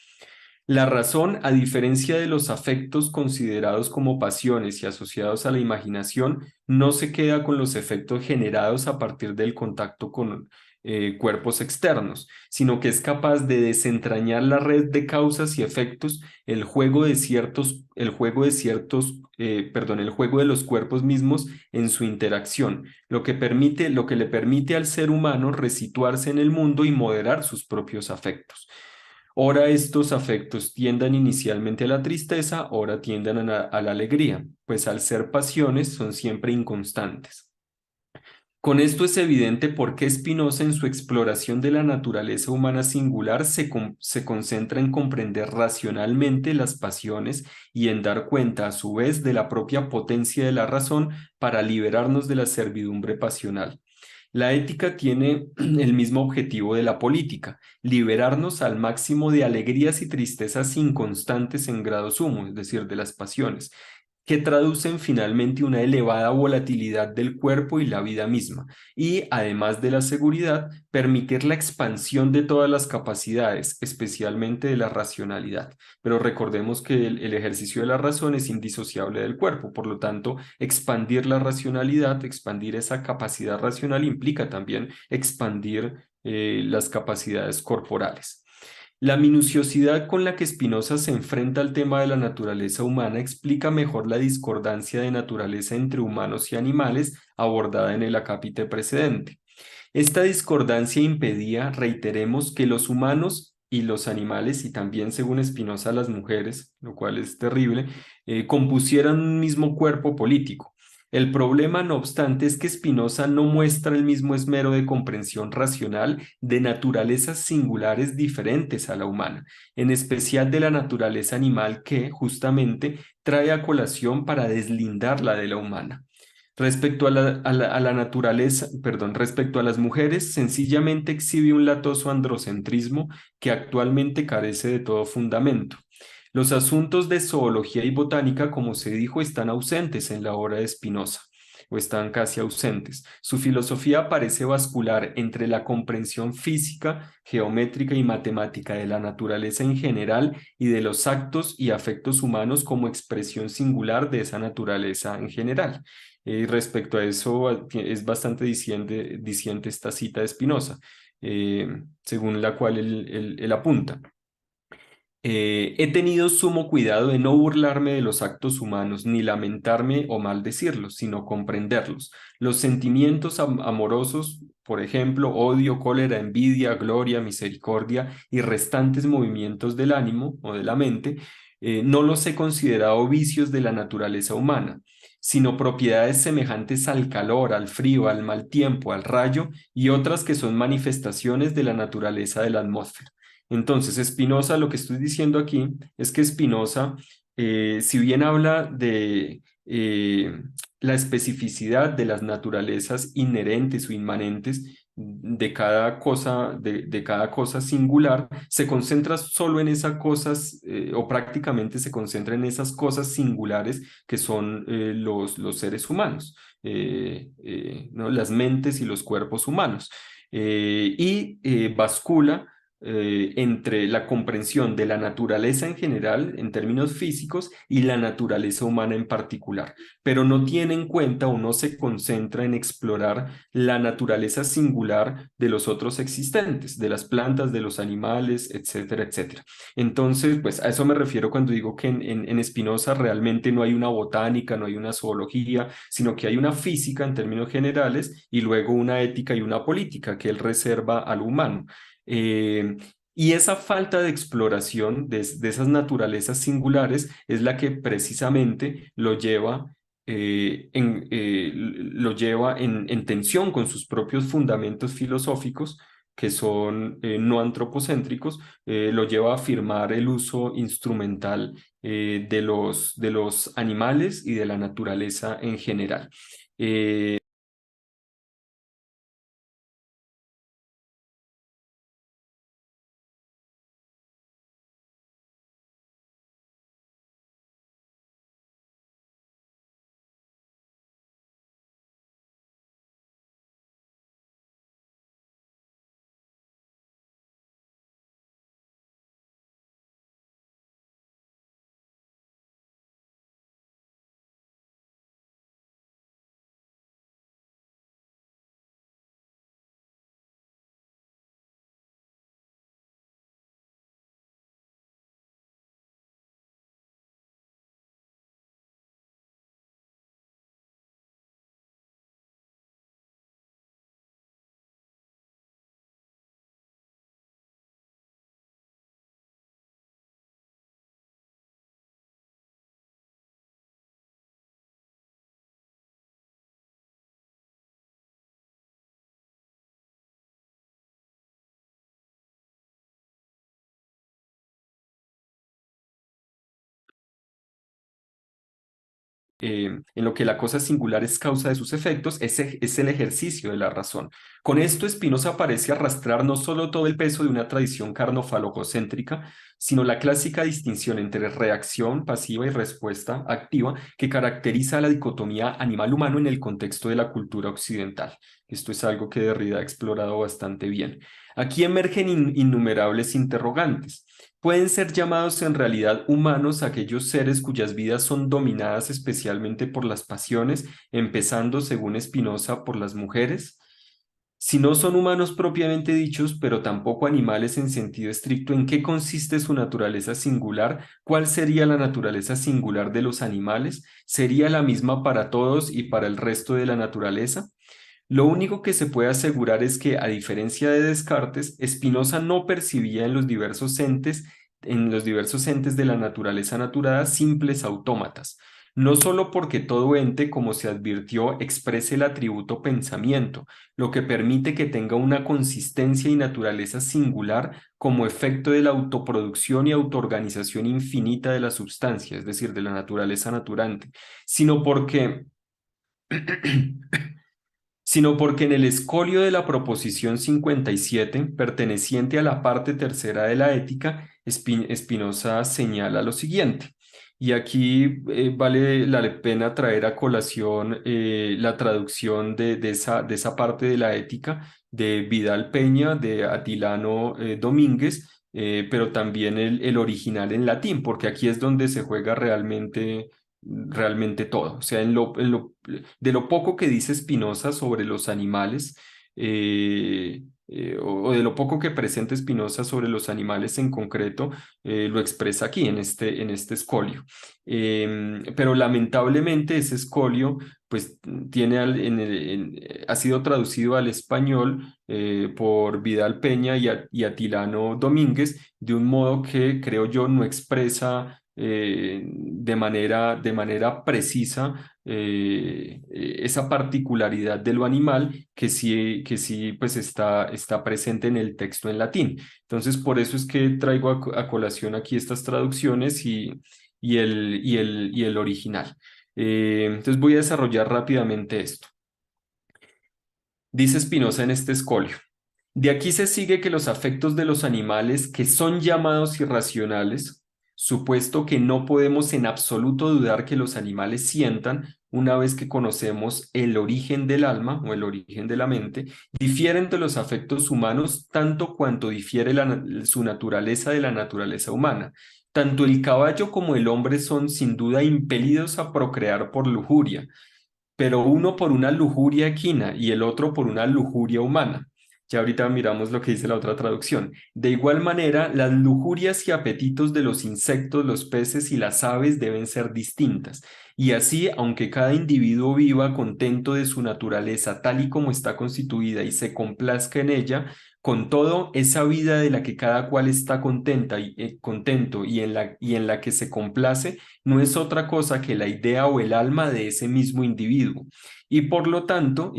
La razón, a diferencia de los afectos considerados como pasiones y asociados a la imaginación, no se queda con los efectos generados a partir del contacto con cuerpos externos, sino que es capaz de desentrañar la red de causas y efectos, el juego de los cuerpos mismos en su interacción, lo que le permite al ser humano resituarse en el mundo y moderar sus propios afectos. Ora estos afectos tiendan inicialmente a la tristeza, ora tiendan a la alegría, pues al ser pasiones son siempre inconstantes. Con esto es evidente por qué Spinoza en su exploración de la naturaleza humana singular se concentra en comprender racionalmente las pasiones y en dar cuenta a su vez de la propia potencia de la razón para liberarnos de la servidumbre pasional. La ética tiene el mismo objetivo de la política, liberarnos al máximo de alegrías y tristezas inconstantes en grado sumo, es decir, de las pasiones, que traducen finalmente una elevada volatilidad del cuerpo y la vida misma, y además de la seguridad, permitir la expansión de todas las capacidades, especialmente de la racionalidad. Pero recordemos que el ejercicio de la razón es indisociable del cuerpo, por lo tanto, expandir la racionalidad, expandir esa capacidad racional implica también expandir las capacidades corporales. La minuciosidad con la que Spinoza se enfrenta al tema de la naturaleza humana explica mejor la discordancia de naturaleza entre humanos y animales abordada en el acápite precedente. Esta discordancia impedía, reiteremos, que los humanos y los animales, y también según Spinoza las mujeres, lo cual es terrible, compusieran un mismo cuerpo político. El problema, no obstante, es que Spinoza no muestra el mismo esmero de comprensión racional de naturalezas singulares diferentes a la humana, en especial de la naturaleza animal que, justamente, trae a colación para deslindarla de la humana. Respecto a la naturaleza, perdón, respecto a las mujeres, sencillamente exhibe un latoso androcentrismo que actualmente carece de todo fundamento. Los asuntos de zoología y botánica, como se dijo, están ausentes en la obra de Spinoza, o están casi ausentes. Su filosofía parece bascular entre la comprensión física, geométrica y matemática de la naturaleza en general y de los actos y afectos humanos como expresión singular de esa naturaleza en general. Respecto a eso, es bastante diciente esta cita de Spinoza, según la cual él apunta. He tenido sumo cuidado de no burlarme de los actos humanos, ni lamentarme o maldecirlos, sino comprenderlos. Los sentimientos amorosos, por ejemplo, odio, cólera, envidia, gloria, misericordia y restantes movimientos del ánimo o de la mente, no los he considerado vicios de la naturaleza humana, sino propiedades semejantes al calor, al frío, al mal tiempo, al rayo y otras que son manifestaciones de la naturaleza de la atmósfera. Entonces, Spinoza, lo que estoy diciendo aquí es que Spinoza, si bien habla de la especificidad de las naturalezas inherentes o inmanentes de cada cosa, de cada cosa singular, se concentra solo en esas cosas, o prácticamente se concentra en esas cosas singulares que son los seres humanos, ¿no? Las mentes y los cuerpos humanos. Bascula entre la comprensión de la naturaleza en general, en términos físicos, y la naturaleza humana en particular, pero no tiene en cuenta o no se concentra en explorar la naturaleza singular de los otros existentes, de las plantas, de los animales, etcétera, etcétera. Entonces, pues a eso me refiero cuando digo que en Spinoza realmente no hay una botánica, no hay una zoología, sino que hay una física en términos generales y luego una ética y una política que él reserva al humano. Eh, y esa falta de exploración de esas naturalezas singulares es la que precisamente lo lleva en tensión con sus propios fundamentos filosóficos, que son no antropocéntricos, lo lleva a afirmar el uso instrumental de los animales y de la naturaleza en general. en lo que la cosa singular es causa de sus efectos, es el ejercicio de la razón. Con esto, Spinoza parece arrastrar no solo todo el peso de una tradición carnofalocéntrica, sino la clásica distinción entre reacción pasiva y respuesta activa que caracteriza la dicotomía animal-humano en el contexto de la cultura occidental. Esto es algo que Derrida ha explorado bastante bien. Aquí emergen innumerables interrogantes. ¿Pueden ser llamados en realidad humanos aquellos seres cuyas vidas son dominadas especialmente por las pasiones, empezando, según Spinoza, por las mujeres? Si no son humanos propiamente dichos, pero tampoco animales en sentido estricto, ¿en qué consiste su naturaleza singular? ¿Cuál sería la naturaleza singular de los animales? ¿Sería la misma para todos y para el resto de la naturaleza? Lo único que se puede asegurar es que, a diferencia de Descartes, Spinoza no percibía en los diversos entes de la naturaleza naturada, simples autómatas, no solo porque todo ente, como se advirtió, exprese el atributo pensamiento, lo que permite que tenga una consistencia y naturaleza singular como efecto de la autoproducción y autoorganización infinita de la substancia, es decir, de la naturaleza naturante, sino porque sino porque en el escolio de la proposición 57, perteneciente a la parte tercera de la ética, Spinoza señala lo siguiente. Y aquí vale la pena traer a colación la traducción de esa parte de la ética de Vidal Peña, de Atilano Domínguez, pero también el original en latín, porque aquí es donde se juega realmente todo. O sea, de lo poco que dice Spinoza sobre los animales, o de lo poco que presenta Spinoza sobre los animales en concreto, lo expresa aquí en este escolio. Pero lamentablemente ese escolio pues tiene ha sido traducido al español por Vidal Peña y Atilano Domínguez de un modo que creo yo no expresa de manera precisa esa particularidad de lo animal que sí pues está presente en el texto en latín. Entonces, por eso es que traigo a colación aquí estas traducciones y el original. Entonces, voy a desarrollar rápidamente esto. Dice Spinoza en este escolio. De aquí se sigue que los afectos de los animales que son llamados irracionales, supuesto que no podemos en absoluto dudar que los animales sientan una vez que conocemos el origen del alma o el origen de la mente, difieren de los afectos humanos tanto cuanto difiere su naturaleza de la naturaleza humana. Tanto el caballo como el hombre son sin duda impelidos a procrear por lujuria, pero uno por una lujuria equina y el otro por una lujuria humana. Ya ahorita miramos lo que dice la otra traducción. De igual manera, las lujurias y apetitos de los insectos, los peces y las aves deben ser distintas. Y así, aunque cada individuo viva contento de su naturaleza tal y como está constituida y se complazca en ella, con todo, esa vida de la que cada cual está contento y en la que se complace, no es otra cosa que la idea o el alma de ese mismo individuo. Y por lo tanto,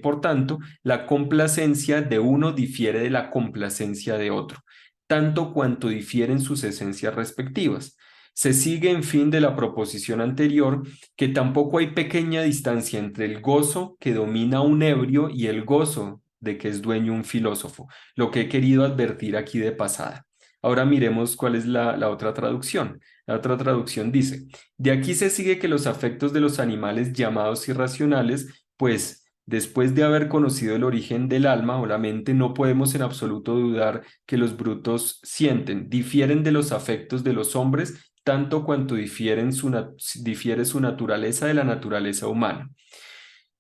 por tanto, la complacencia de uno difiere de la complacencia de otro, tanto cuanto difieren sus esencias respectivas. Se sigue, en fin, de la proposición anterior, que tampoco hay pequeña distancia entre el gozo que domina un ebrio y el gozo de que es dueño un filósofo, lo que he querido advertir aquí de pasada. Ahora miremos cuál es la otra traducción. La otra traducción dice, de aquí se sigue que los afectos de los animales llamados irracionales, pues después de haber conocido el origen del alma o la mente, no podemos en absoluto dudar que los brutos sienten, difieren de los afectos de los hombres, tanto cuanto difiere su naturaleza de la naturaleza humana.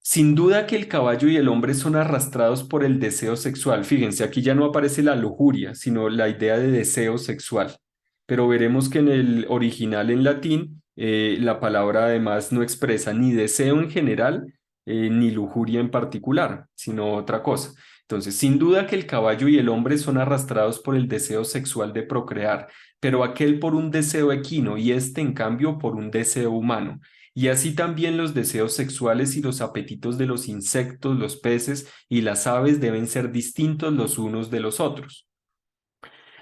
Sin duda que el caballo y el hombre son arrastrados por el deseo sexual. Fíjense, aquí ya no aparece la lujuria, sino la idea de deseo sexual. Pero veremos que en el original en latín la palabra además no expresa ni deseo en general, ni lujuria en particular, sino otra cosa. Entonces, sin duda que el caballo y el hombre son arrastrados por el deseo sexual de procrear, pero aquel por un deseo equino y este, en cambio, por un deseo humano. Y así también los deseos sexuales y los apetitos de los insectos, los peces y las aves deben ser distintos los unos de los otros.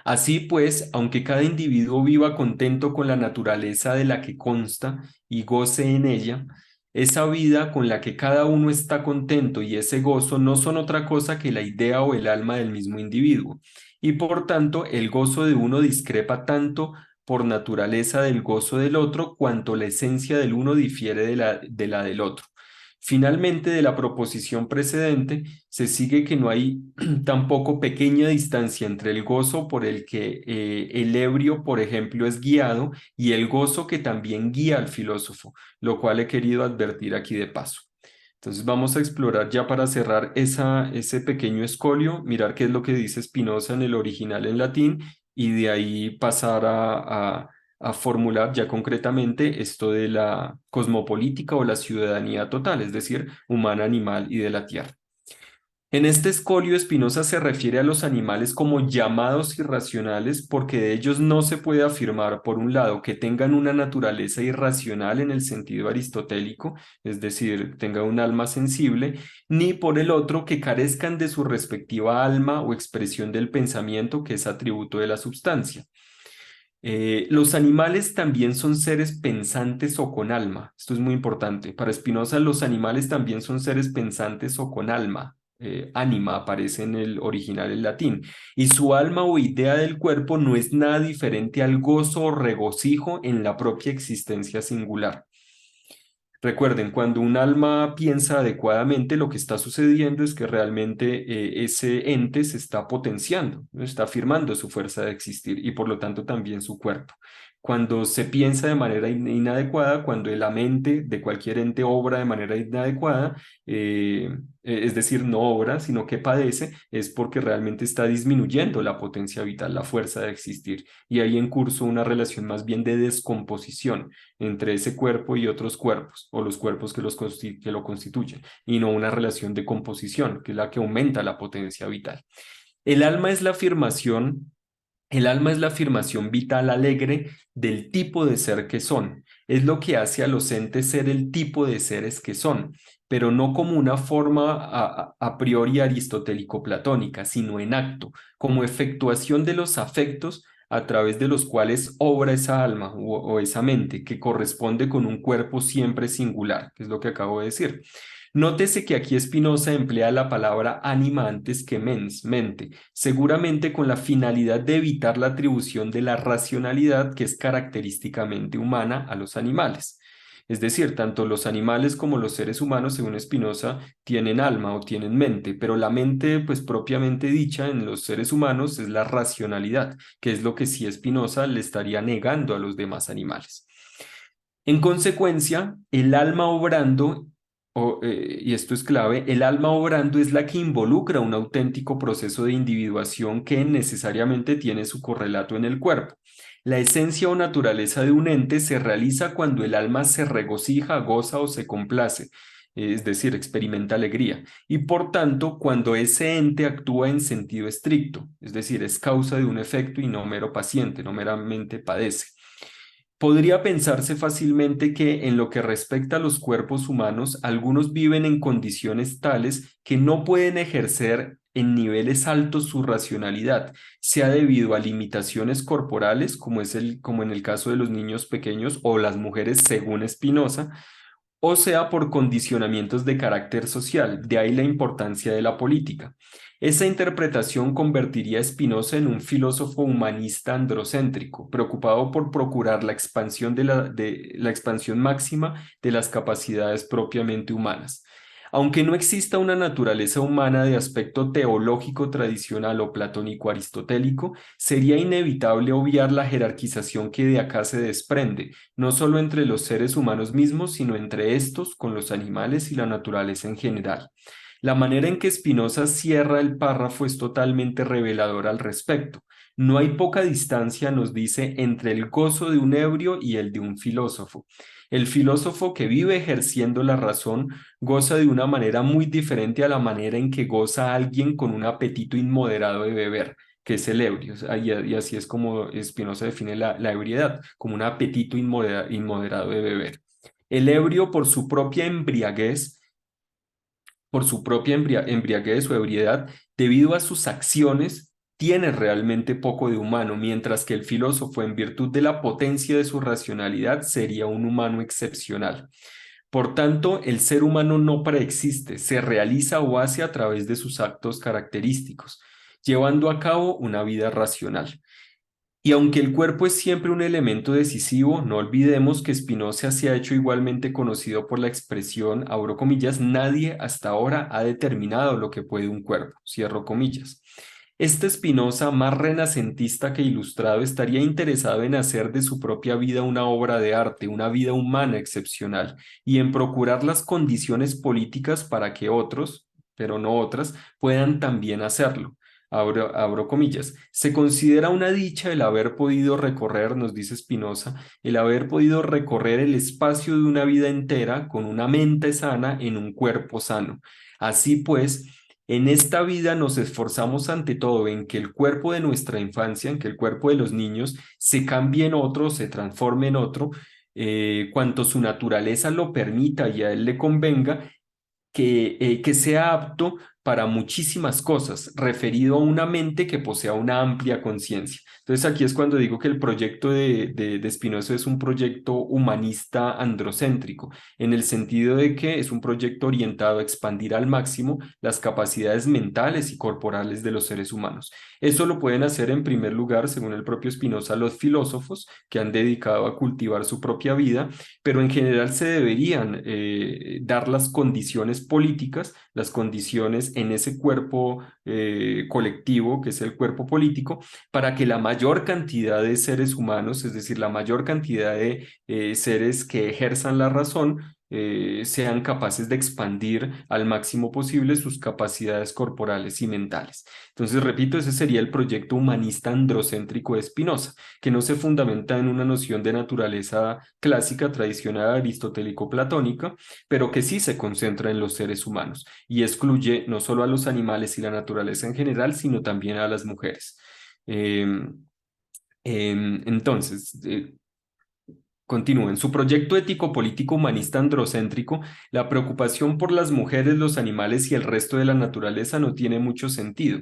Así pues, aunque cada individuo viva contento con la naturaleza de la que consta y goce en ella, esa vida con la que cada uno está contento y ese gozo no son otra cosa que la idea o el alma del mismo individuo. Y por tanto, el gozo de uno discrepa tanto por naturaleza del gozo del otro, cuanto la esencia del uno difiere de la del otro. Finalmente, de la proposición precedente, se sigue que no hay tampoco pequeña distancia entre el gozo por el que el ebrio, por ejemplo, es guiado y el gozo que también guía al filósofo, lo cual he querido advertir aquí de paso. Entonces vamos a explorar ya para cerrar ese pequeño escolio, mirar qué es lo que dice Spinoza en el original en latín y de ahí pasar a formular ya concretamente esto de la cosmopolítica o la ciudadanía total, es decir, humana, animal y de la tierra. En este escolio, Spinoza se refiere a los animales como llamados irracionales porque de ellos no se puede afirmar, por un lado, que tengan una naturaleza irracional en el sentido aristotélico, es decir, tengan un alma sensible, ni por el otro que carezcan de su respectiva alma o expresión del pensamiento, que es atributo de la substancia. Los animales también son seres pensantes o con alma. Esto es muy importante. Para Spinoza, los animales también son seres pensantes o con alma. Ánima aparece en el original en latín. Y su alma o idea del cuerpo no es nada diferente al gozo o regocijo en la propia existencia singular. Recuerden, cuando un alma piensa adecuadamente, lo que está sucediendo es que realmente ese ente se está potenciando, ¿no? Está afirmando su fuerza de existir y por lo tanto también su cuerpo. Cuando se piensa de manera inadecuada, cuando la mente de cualquier ente obra de manera inadecuada, es decir, no obra, sino que padece, es porque realmente está disminuyendo la potencia vital, la fuerza de existir. Y hay en curso una relación más bien de descomposición entre ese cuerpo y otros cuerpos, o los cuerpos que lo constituyen, y no una relación de composición, que es la que aumenta la potencia vital. El alma es la afirmación, el alma es la afirmación vital alegre del tipo de ser que son. Es lo que hace a los entes ser el tipo de seres que son, pero no como una forma a priori aristotélico-platónica, sino en acto, como efectuación de los afectos a través de los cuales obra esa alma o esa mente, que corresponde con un cuerpo siempre singular, que es lo que acabo de decir. Nótese que aquí Spinoza emplea la palabra anima antes que mens, mente, seguramente con la finalidad de evitar la atribución de la racionalidad que es característicamente humana a los animales. Es decir, tanto los animales como los seres humanos, según Spinoza, tienen alma o tienen mente, pero la mente, pues propiamente dicha en los seres humanos es la racionalidad, que es lo que sí Spinoza le estaría negando a los demás animales. En consecuencia, el alma obrando, y esto es clave, el alma obrando es la que involucra un auténtico proceso de individuación que necesariamente tiene su correlato en el cuerpo. La esencia o naturaleza de un ente se realiza cuando el alma se regocija, goza o se complace, es decir, experimenta alegría, y por tanto cuando ese ente actúa en sentido estricto, es decir, es causa de un efecto y no mero paciente, no meramente padece. Podría pensarse fácilmente que en lo que respecta a los cuerpos humanos, algunos viven en condiciones tales que no pueden ejercer en niveles altos su racionalidad, sea debido a limitaciones corporales, como en el caso de los niños pequeños o las mujeres según Spinoza, o sea por condicionamientos de carácter social, de ahí la importancia de la política. Esa interpretación convertiría a Spinoza en un filósofo humanista androcéntrico, preocupado por procurar la expansión, la expansión máxima de las capacidades propiamente humanas. Aunque no exista una naturaleza humana de aspecto teológico tradicional o platónico aristotélico, sería inevitable obviar la jerarquización que de acá se desprende, no solo entre los seres humanos mismos, sino entre estos con los animales y la naturaleza en general. La manera en que Spinoza cierra el párrafo es totalmente reveladora al respecto. No hay poca distancia, nos dice, entre el gozo de un ebrio y el de un filósofo. El filósofo que vive ejerciendo la razón goza de una manera muy diferente a la manera en que goza alguien con un apetito inmoderado de beber, que es el ebrio. Y así es como Spinoza define la ebriedad, como un apetito inmoderado de beber. El ebrio, por su propia embriaguez o ebriedad, debido a sus acciones, tiene realmente poco de humano, mientras que el filósofo, en virtud de la potencia de su racionalidad, sería un humano excepcional. Por tanto, el ser humano no preexiste, se realiza o hace a través de sus actos característicos, llevando a cabo una vida racional. Y aunque el cuerpo es siempre un elemento decisivo, no olvidemos que Spinoza se ha hecho igualmente conocido por la expresión, abro comillas, nadie hasta ahora ha determinado lo que puede un cuerpo, cierro comillas. Este Spinoza, más renacentista que ilustrado, estaría interesado en hacer de su propia vida una obra de arte, una vida humana excepcional, y en procurar las condiciones políticas para que otros, pero no otras, puedan también hacerlo. Abro comillas. Se considera una dicha el haber podido recorrer, nos dice Spinoza, el haber podido recorrer el espacio de una vida entera con una mente sana en un cuerpo sano. Así pues, en esta vida nos esforzamos ante todo en que el cuerpo de nuestra infancia, en que el cuerpo de los niños se cambie en otro, se transforme en otro, cuanto su naturaleza lo permita y a él le convenga, que sea apto para muchísimas cosas, referido a una mente que posea una amplia conciencia. Entonces aquí es cuando digo que el proyecto de Spinoza es un proyecto humanista androcéntrico, en el sentido de que es un proyecto orientado a expandir al máximo las capacidades mentales y corporales de los seres humanos. Eso lo pueden hacer en primer lugar, según el propio Spinoza, los filósofos que han dedicado a cultivar su propia vida, pero en general se deberían dar las condiciones políticas, las condiciones en ese cuerpo colectivo, que es el cuerpo político, para que la mayor cantidad de seres humanos, es decir, la mayor cantidad de seres que ejerzan la razón, sean capaces de expandir al máximo posible sus capacidades corporales y mentales. Entonces, repito, ese sería el proyecto humanista androcéntrico de Spinoza, que no se fundamenta en una noción de naturaleza clásica, tradicional, aristotélico-platónica, pero que sí se concentra en los seres humanos y excluye no solo a los animales y la naturaleza en general, sino también a las mujeres. Eh, entonces, continúa. En su proyecto ético-político humanista androcéntrico, la preocupación por las mujeres, los animales y el resto de la naturaleza no tiene mucho sentido.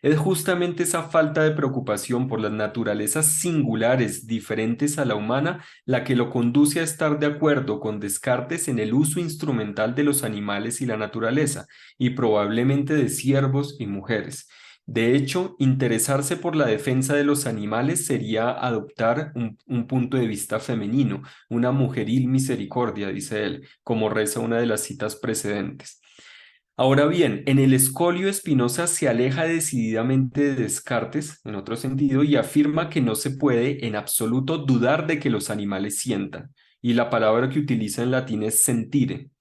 Es justamente esa falta de preocupación por las naturalezas singulares diferentes a la humana la que lo conduce a estar de acuerdo con Descartes en el uso instrumental de los animales y la naturaleza, y probablemente de siervos y mujeres. De hecho, interesarse por la defensa de los animales sería adoptar un punto de vista femenino, una mujeril misericordia, dice él, como reza una de las citas precedentes. Ahora bien, en el Escolio Spinoza se aleja decididamente de Descartes, en otro sentido, y afirma que no se puede en absoluto dudar de que los animales sientan. Y la palabra que utiliza en latín es sentire.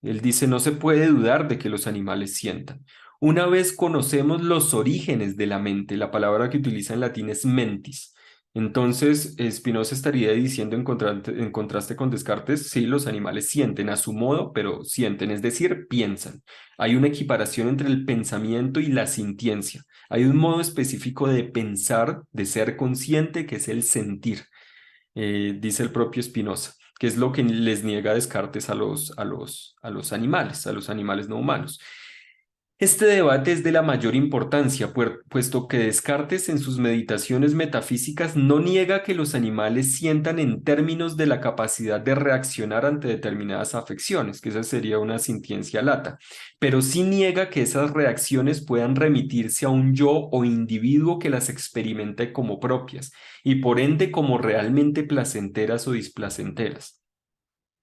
Él dice, no se puede dudar de que los animales sientan. Una vez conocemos los orígenes de la mente, la palabra que utiliza en latín es mentis. Entonces, Spinoza estaría diciendo en contraste con Descartes, sí, los animales sienten a su modo, pero sienten, es decir, piensan. Hay una equiparación entre el pensamiento y la sintiencia. Hay un modo específico de pensar, de ser consciente, que es el sentir, dice el propio Spinoza, que es lo que les niega Descartes a los animales no humanos. Este debate es de la mayor importancia, puesto que Descartes en sus meditaciones metafísicas no niega que los animales sientan en términos de la capacidad de reaccionar ante determinadas afecciones, que esa sería una sintiencia lata, pero sí niega que esas reacciones puedan remitirse a un yo o individuo que las experimente como propias y por ende como realmente placenteras o displacenteras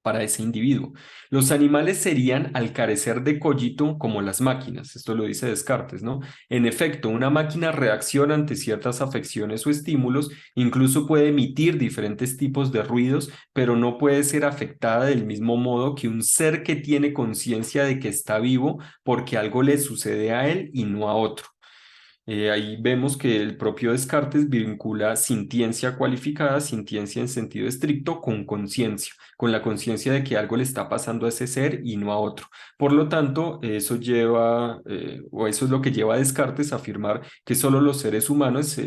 para ese individuo. Los animales serían, al carecer de cogito, como las máquinas. Esto lo dice Descartes, ¿no? En efecto, una máquina reacciona ante ciertas afecciones o estímulos, incluso puede emitir diferentes tipos de ruidos, pero no puede ser afectada del mismo modo que un ser que tiene conciencia de que está vivo porque algo le sucede a él y no a otro. Ahí vemos que el propio Descartes vincula sintiencia cualificada, sintiencia en sentido estricto, con conciencia, con la conciencia de que algo le está pasando a ese ser y no a otro. Por lo tanto, eso lleva, o eso es lo que lleva a Descartes a afirmar que solo los seres humanos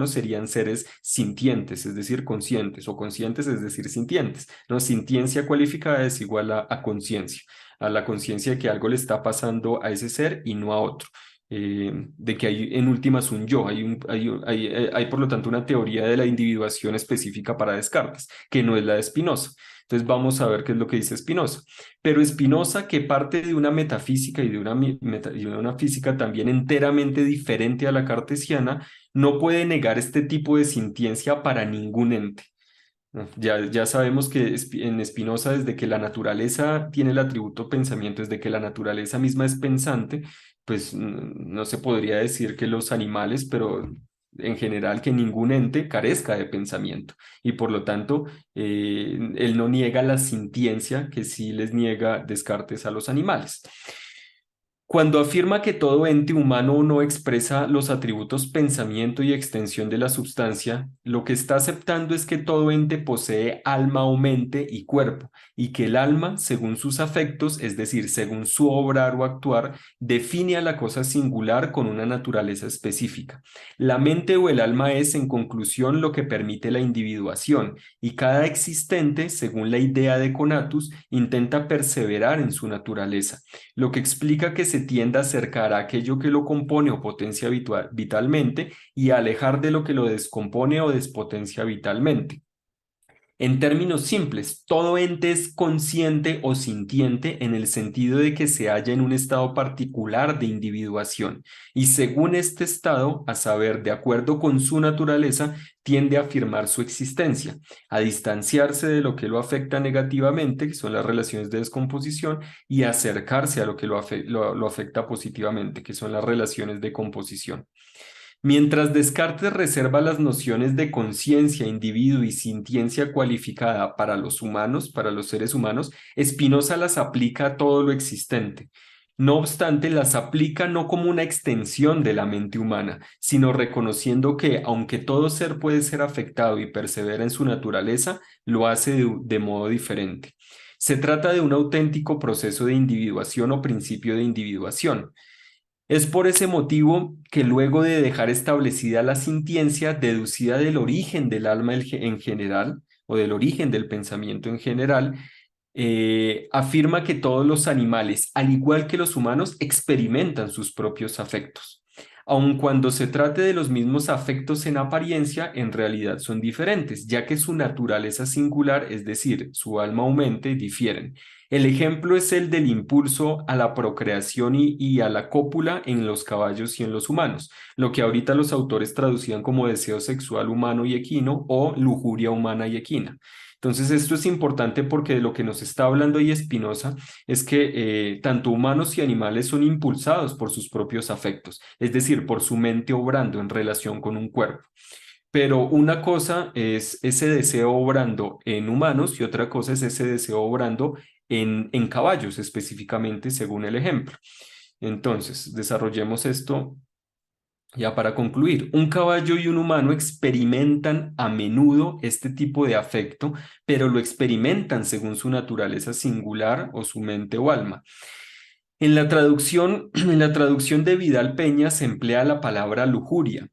serían seres sintientes, es decir, conscientes, o conscientes, es decir, sintientes. ¿No? Sintiencia cualificada es igual a conciencia, a la conciencia de que algo le está pasando a ese ser y no a otro. de que hay en últimas un yo, hay por lo tanto una teoría de la individuación específica para Descartes, que no es la de Spinoza. Entonces vamos a ver qué es lo que dice Spinoza. Pero Spinoza, que parte de una metafísica y de y de una física también enteramente diferente a la cartesiana, no puede negar este tipo de sintiencia para ningún ente. ¿No? Ya sabemos que en Spinoza, desde que la naturaleza tiene el atributo pensamiento, desde que la naturaleza misma es pensante, pues no se podría decir que los animales, pero en general que ningún ente carezca de pensamiento. Y por lo tanto, él no niega la sintiencia que sí les niega Descartes a los animales. Cuando afirma que todo ente humano no expresa los atributos pensamiento y extensión de la substancia, lo que está aceptando es que todo ente posee alma o mente y cuerpo, y que el alma, según sus afectos, es decir, según su obrar o actuar, define a la cosa singular con una naturaleza específica. La mente o el alma es, en conclusión, lo que permite la individuación, y cada existente, según la idea de Conatus, intenta perseverar en su naturaleza, lo que explica que se tiende a acercar a aquello que lo compone o potencia vitalmente y a alejar de lo que lo descompone o despotencia vitalmente. En términos simples, todo ente es consciente o sintiente en el sentido de que se halla en un estado particular de individuación y según este estado, a saber, de acuerdo con su naturaleza, tiende a afirmar su existencia, a distanciarse de lo que lo afecta negativamente, que son las relaciones de descomposición, y a acercarse a lo que lo afecta positivamente, que son las relaciones de composición. Mientras Descartes reserva las nociones de conciencia, individuo y sintiencia cualificada para los humanos, para los seres humanos, Spinoza las aplica a todo lo existente. No obstante, las aplica no como una extensión de la mente humana, sino reconociendo que, aunque todo ser puede ser afectado y persevera en su naturaleza, lo hace de modo diferente. Se trata de un auténtico proceso de individuación o principio de individuación. Es por ese motivo que luego de dejar establecida la sintiencia deducida del origen del alma en general, o del origen del pensamiento en general, afirma que todos los animales, al igual que los humanos, experimentan sus propios afectos. Aun cuando se trate de los mismos afectos en apariencia, en realidad son diferentes, ya que su naturaleza singular, es decir, su alma o mente, difieren. El ejemplo es el del impulso a la procreación y a la cópula en los caballos y en los humanos, lo que ahorita los autores traducían como deseo sexual humano y equino o lujuria humana y equina. Entonces, esto es importante porque de lo que nos está hablando ahí Spinoza es que tanto humanos y animales son impulsados por sus propios afectos, es decir, por su mente obrando en relación con un cuerpo. Pero una cosa es ese deseo obrando en humanos y otra cosa es ese deseo obrando en caballos, específicamente según el ejemplo. Entonces, desarrollemos esto ya para concluir. Un caballo y un humano experimentan a menudo este tipo de afecto, pero lo experimentan según su naturaleza singular o su mente o alma. En la traducción de Vidal Peña se emplea la palabra lujuria.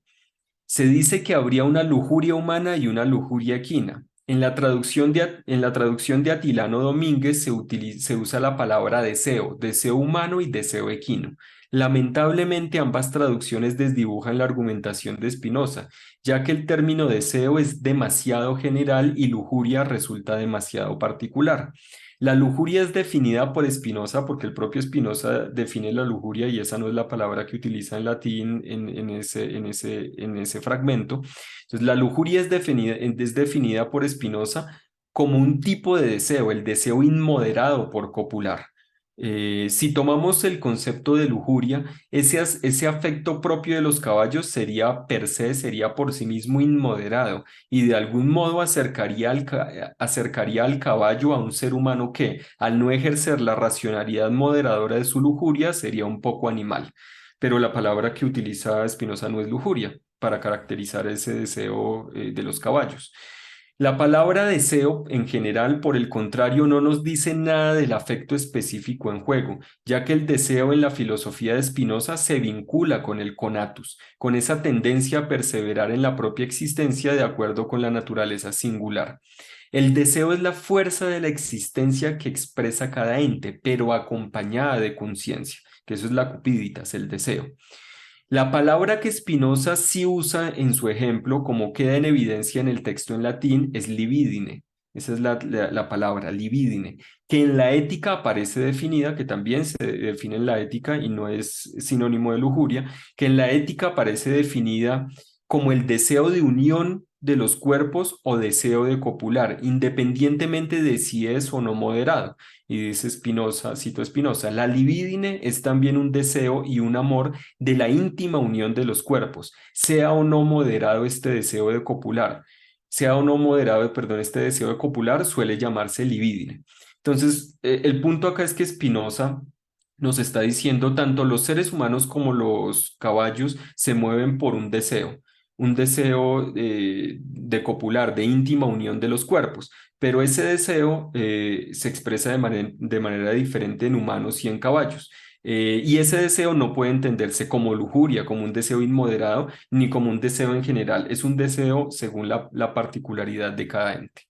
Se dice que habría una lujuria humana y una lujuria equina. En la traducción de Atilano Domínguez se usa la palabra deseo, deseo humano y deseo equino. Lamentablemente ambas traducciones desdibujan la argumentación de Spinoza, ya que el término deseo es demasiado general y lujuria resulta demasiado particular. La lujuria es definida por Spinoza porque el propio Spinoza define la lujuria y esa no es la palabra que utiliza en latín en ese fragmento. Entonces, la lujuria es definida por Spinoza como un tipo de deseo, el deseo inmoderado por copular. Si tomamos el concepto de lujuria, ese afecto propio de los caballos sería per se, sería por sí mismo inmoderado y de algún modo acercaría al caballo a un ser humano que, al no ejercer la racionalidad moderadora de su lujuria, sería un poco animal. Pero la palabra que utiliza Spinoza no es lujuria para caracterizar ese deseo de los caballos. La palabra deseo en general, por el contrario, no nos dice nada del afecto específico en juego, ya que el deseo en la filosofía de Spinoza se vincula con el conatus, con esa tendencia a perseverar en la propia existencia de acuerdo con la naturaleza singular. El deseo es la fuerza de la existencia que expresa cada ente, pero acompañada de conciencia. que eso es la cupiditas, el deseo. La palabra que Spinoza sí usa en su ejemplo, como queda en evidencia en el texto en latín, es libidine. Esa es la palabra, libidine, que en la ética aparece definida, que también se define en la ética y no es sinónimo de lujuria, que en la ética aparece definida como el deseo de unión de los cuerpos o deseo de copular, independientemente de si es o no moderado. Y dice Spinoza, cito a Spinoza, la libidine es también un deseo y un amor de la íntima unión de los cuerpos, sea o no moderado este deseo de copular, sea o no moderado, perdón, este deseo de copular suele llamarse libidine. Entonces, el punto acá es que Spinoza nos está diciendo tanto los seres humanos como los caballos se mueven por un deseo de copular, de íntima unión de los cuerpos, pero ese deseo se expresa de manera diferente en humanos y en caballos. Y ese deseo no puede entenderse como lujuria, como un deseo inmoderado, ni como un deseo en general. Es un deseo según la particularidad de cada ente.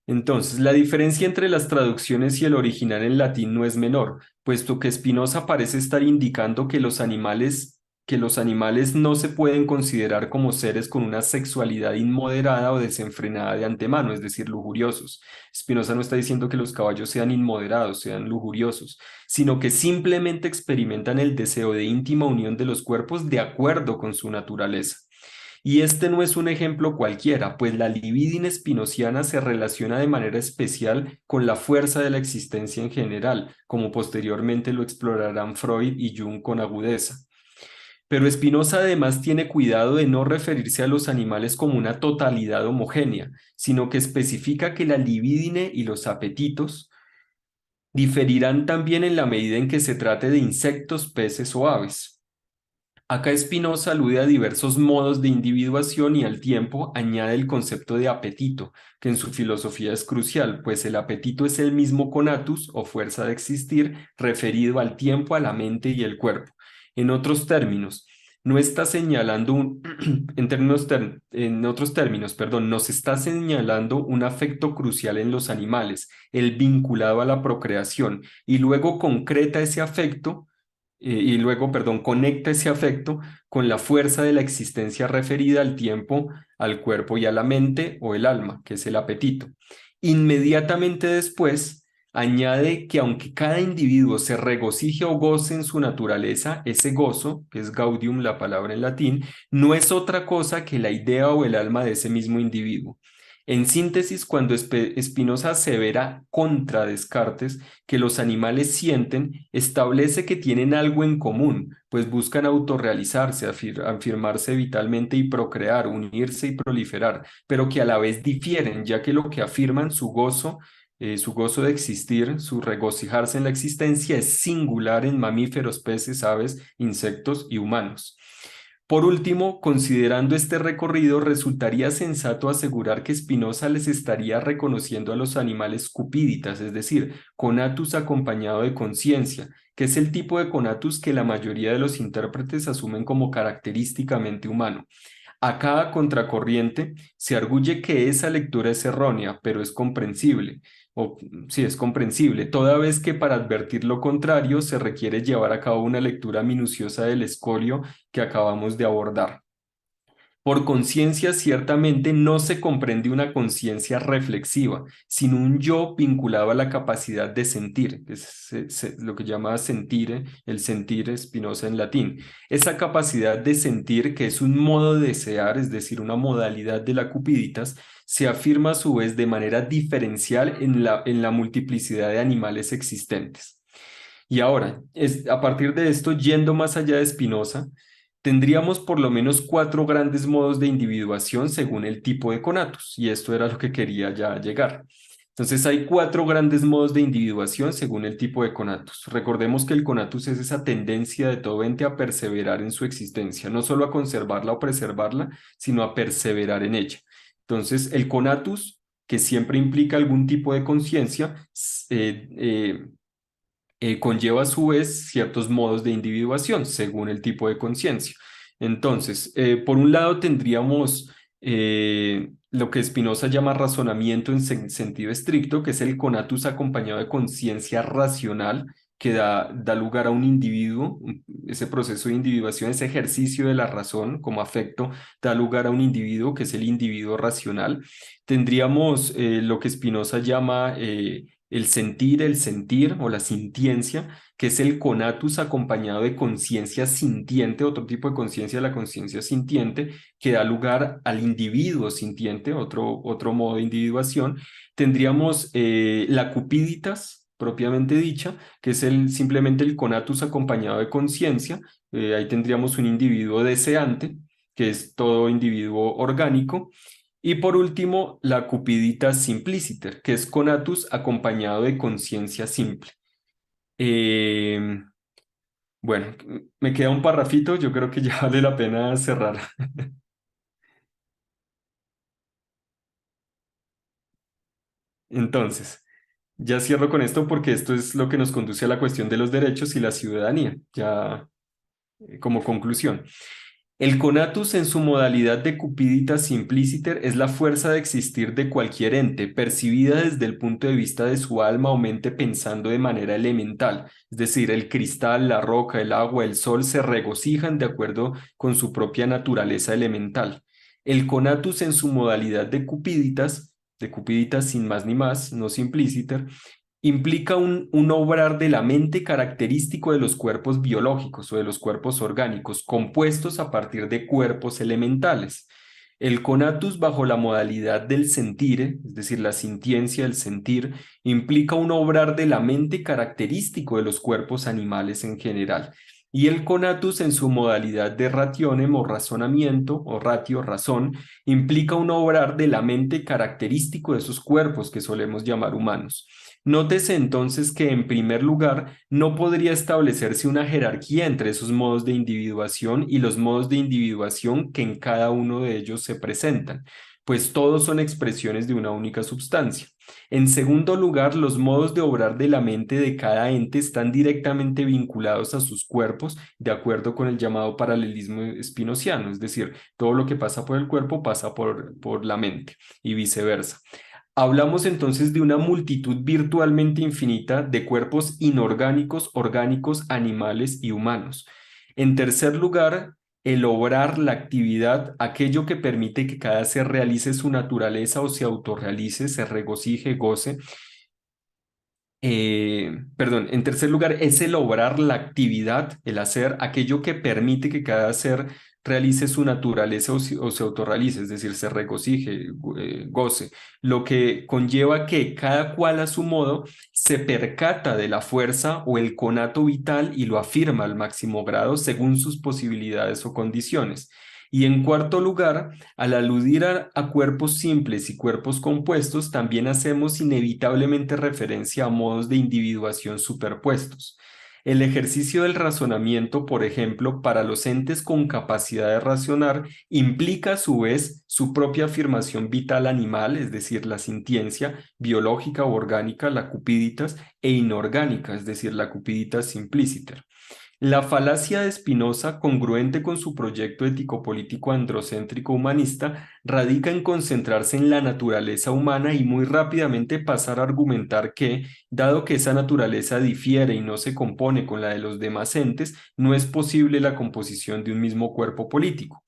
Entonces, la diferencia entre las traducciones y el original en latín no es menor, puesto que Spinoza parece estar indicando que los animales no se pueden considerar como seres con una sexualidad inmoderada o desenfrenada de antemano, es decir, lujuriosos. Spinoza no está diciendo que los caballos sean inmoderados, sean lujuriosos, sino que simplemente experimentan el deseo de íntima unión de los cuerpos de acuerdo con su naturaleza. Y este no es un ejemplo cualquiera, pues la libidine spinociana se relaciona de manera especial con la fuerza de la existencia en general, como posteriormente lo explorarán Freud y Jung con agudeza. Pero Spinoza además tiene cuidado de no referirse a los animales como una totalidad homogénea, sino que especifica que la libidine y los apetitos diferirán también en la medida en que se trate de insectos, peces o aves. Acá Spinoza alude a diversos modos de individuación y al tiempo añade el concepto de apetito, que en su filosofía es crucial, pues el apetito es el mismo conatus o fuerza de existir referido al tiempo, a la mente y el cuerpo. En otros términos, no está señalando en otros términos, perdón, nos está señalando un afecto crucial en los animales, el vinculado a la procreación, y luego concreta ese afecto y luego, perdón, conecta ese afecto con la fuerza de la existencia referida al tiempo, al cuerpo y a la mente o el alma, que es el apetito. Inmediatamente después, añade que aunque cada individuo se regocije o goce en su naturaleza, ese gozo, que es gaudium la palabra en latín, no es otra cosa que la idea o el alma de ese mismo individuo. En síntesis, cuando Spinoza asevera contra Descartes que los animales sienten, establece que tienen algo en común, pues buscan autorrealizarse, afirmarse vitalmente y procrear, unirse y proliferar, pero que a la vez difieren, ya que lo que afirman, su gozo de existir, su regocijarse en la existencia, es singular en mamíferos, peces, aves, insectos y humanos. Por último, considerando este recorrido, resultaría sensato asegurar que Spinoza les estaría reconociendo a los animales cupíditas, es decir, conatus acompañado de conciencia, que es el tipo de conatus que la mayoría de los intérpretes asumen como característicamente humano. A cada contracorriente se arguye que esa lectura es errónea, pero es comprensible, o sí es comprensible, toda vez que para advertir lo contrario se requiere llevar a cabo una lectura minuciosa del escolio que acabamos de abordar. Por conciencia, ciertamente no se comprende una conciencia reflexiva, sino un yo vinculado a la capacidad de sentir, que es lo que llama sentir, el sentir Spinoza en latín. Esa capacidad de sentir, que es un modo de desear, es decir, una modalidad de la cupiditas, se afirma a su vez de manera diferencial en la multiplicidad de animales existentes. Y ahora, a partir de esto, yendo más allá de Spinoza, tendríamos por lo menos cuatro grandes modos de individuación según el tipo de conatus, y esto era lo que quería ya llegar. Entonces hay cuatro grandes modos de individuación según el tipo de conatus. Recordemos que el conatus es esa tendencia de todo ente a perseverar en su existencia, no solo a conservarla o preservarla, sino a perseverar en ella. Entonces el conatus, que siempre implica algún tipo de conciencia, conlleva a su vez ciertos modos de individuación según el tipo de conciencia. Entonces, por un lado tendríamos lo que Spinoza llama razonamiento en sentido estricto, que es el conatus acompañado de conciencia racional, que da lugar a un individuo, ese proceso de individuación, ese ejercicio de la razón como afecto, da lugar a un individuo que es el individuo racional. Tendríamos lo que Spinoza llama el sentir o la sintiencia, que es el conatus acompañado de conciencia sintiente, otro tipo de conciencia, la conciencia sintiente, que da lugar al individuo sintiente, otro modo de individuación. Tendríamos la cupiditas, propiamente dicha, que es simplemente el conatus acompañado de conciencia. Ahí tendríamos un individuo deseante, que es todo individuo orgánico. Y por último, la cupiditas simpliciter, que es conatus acompañado de conciencia simple. Eh, bueno, me queda un parrafito, yo creo que ya vale la pena cerrar. Entonces, ya cierro con esto porque esto es lo que nos conduce a la cuestión de los derechos y la ciudadanía, ya como conclusión. El conatus en su modalidad de cupiditas simpliciter es la fuerza de existir de cualquier ente, percibida desde el punto de vista de su alma o mente pensando de manera elemental. Es decir, el cristal, la roca, el agua, el sol se regocijan de acuerdo con su propia naturaleza elemental. El conatus en su modalidad de cupiditas sin más ni más, no simpliciter, implica un obrar de la mente característico de los cuerpos biológicos o de los cuerpos orgánicos, compuestos a partir de cuerpos elementales. El conatus bajo la modalidad del sentire, es decir, la sintiencia, el sentir, implica un obrar de la mente característico de los cuerpos animales en general. Y el conatus en su modalidad de rationem o razonamiento o ratio, razón, implica un obrar de la mente característico de esos cuerpos que solemos llamar humanos. Nótese entonces que en primer lugar no podría establecerse una jerarquía entre esos modos de individuación y los modos de individuación que en cada uno de ellos se presentan, pues todos son expresiones de una única sustancia. En segundo lugar, los modos de obrar de la mente de cada ente están directamente vinculados a sus cuerpos, de acuerdo con el llamado paralelismo spinociano, es decir, todo lo que pasa por el cuerpo pasa por la mente y viceversa. Hablamos entonces de una multitud virtualmente infinita de cuerpos inorgánicos, orgánicos, animales y humanos. En tercer lugar, el obrar, la actividad, aquello que permite que cada ser realice su naturaleza o se autorrealice, se regocije, goce. Perdón, en tercer lugar, es el obrar, la actividad, el hacer, aquello que permite que cada ser realice su naturaleza o se autorrealice, es decir, se regocije, goce, lo que conlleva que cada cual a su modo se percata de la fuerza o el conato vital y lo afirma al máximo grado según sus posibilidades o condiciones. Y en cuarto lugar, al aludir a cuerpos simples y cuerpos compuestos, también hacemos inevitablemente referencia a modos de individuación superpuestos. El ejercicio del razonamiento, por ejemplo, para los entes con capacidad de razonar, implica a su vez su propia afirmación vital animal, es decir, la sintiencia biológica o orgánica, la cupiditas, e inorgánica, es decir, la cupiditas simpliciter. La falacia de Spinoza, congruente con su proyecto ético-político androcéntrico humanista, radica en concentrarse en la naturaleza humana y muy rápidamente pasar a argumentar que, dado que esa naturaleza difiere y no se compone con la de los demás entes, no es posible la composición de un mismo cuerpo político.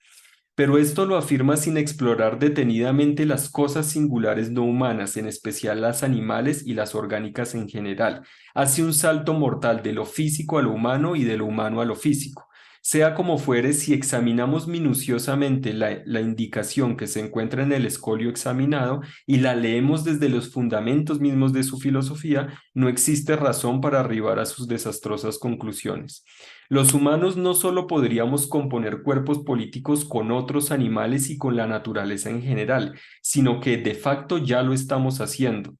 Pero esto lo afirma sin explorar detenidamente las cosas singulares no humanas, en especial las animales y las orgánicas en general. Hace un salto mortal de lo físico a lo humano y de lo humano a lo físico. Sea como fuere, si examinamos minuciosamente la indicación que se encuentra en el escolio examinado y la leemos desde los fundamentos mismos de su filosofía, no existe razón para arribar a sus desastrosas conclusiones. Los humanos no solo podríamos componer cuerpos políticos con otros animales y con la naturaleza en general, sino que de facto ya lo estamos haciendo.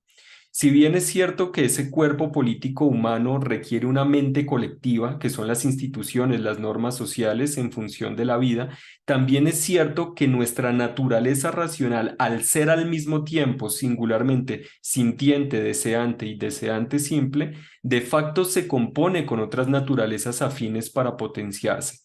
Si bien es cierto que ese cuerpo político humano requiere una mente colectiva, que son las instituciones, las normas sociales en función de la vida, también es cierto que nuestra naturaleza racional, al ser al mismo tiempo singularmente sintiente, deseante y deseante simple, de facto se compone con otras naturalezas afines para potenciarse.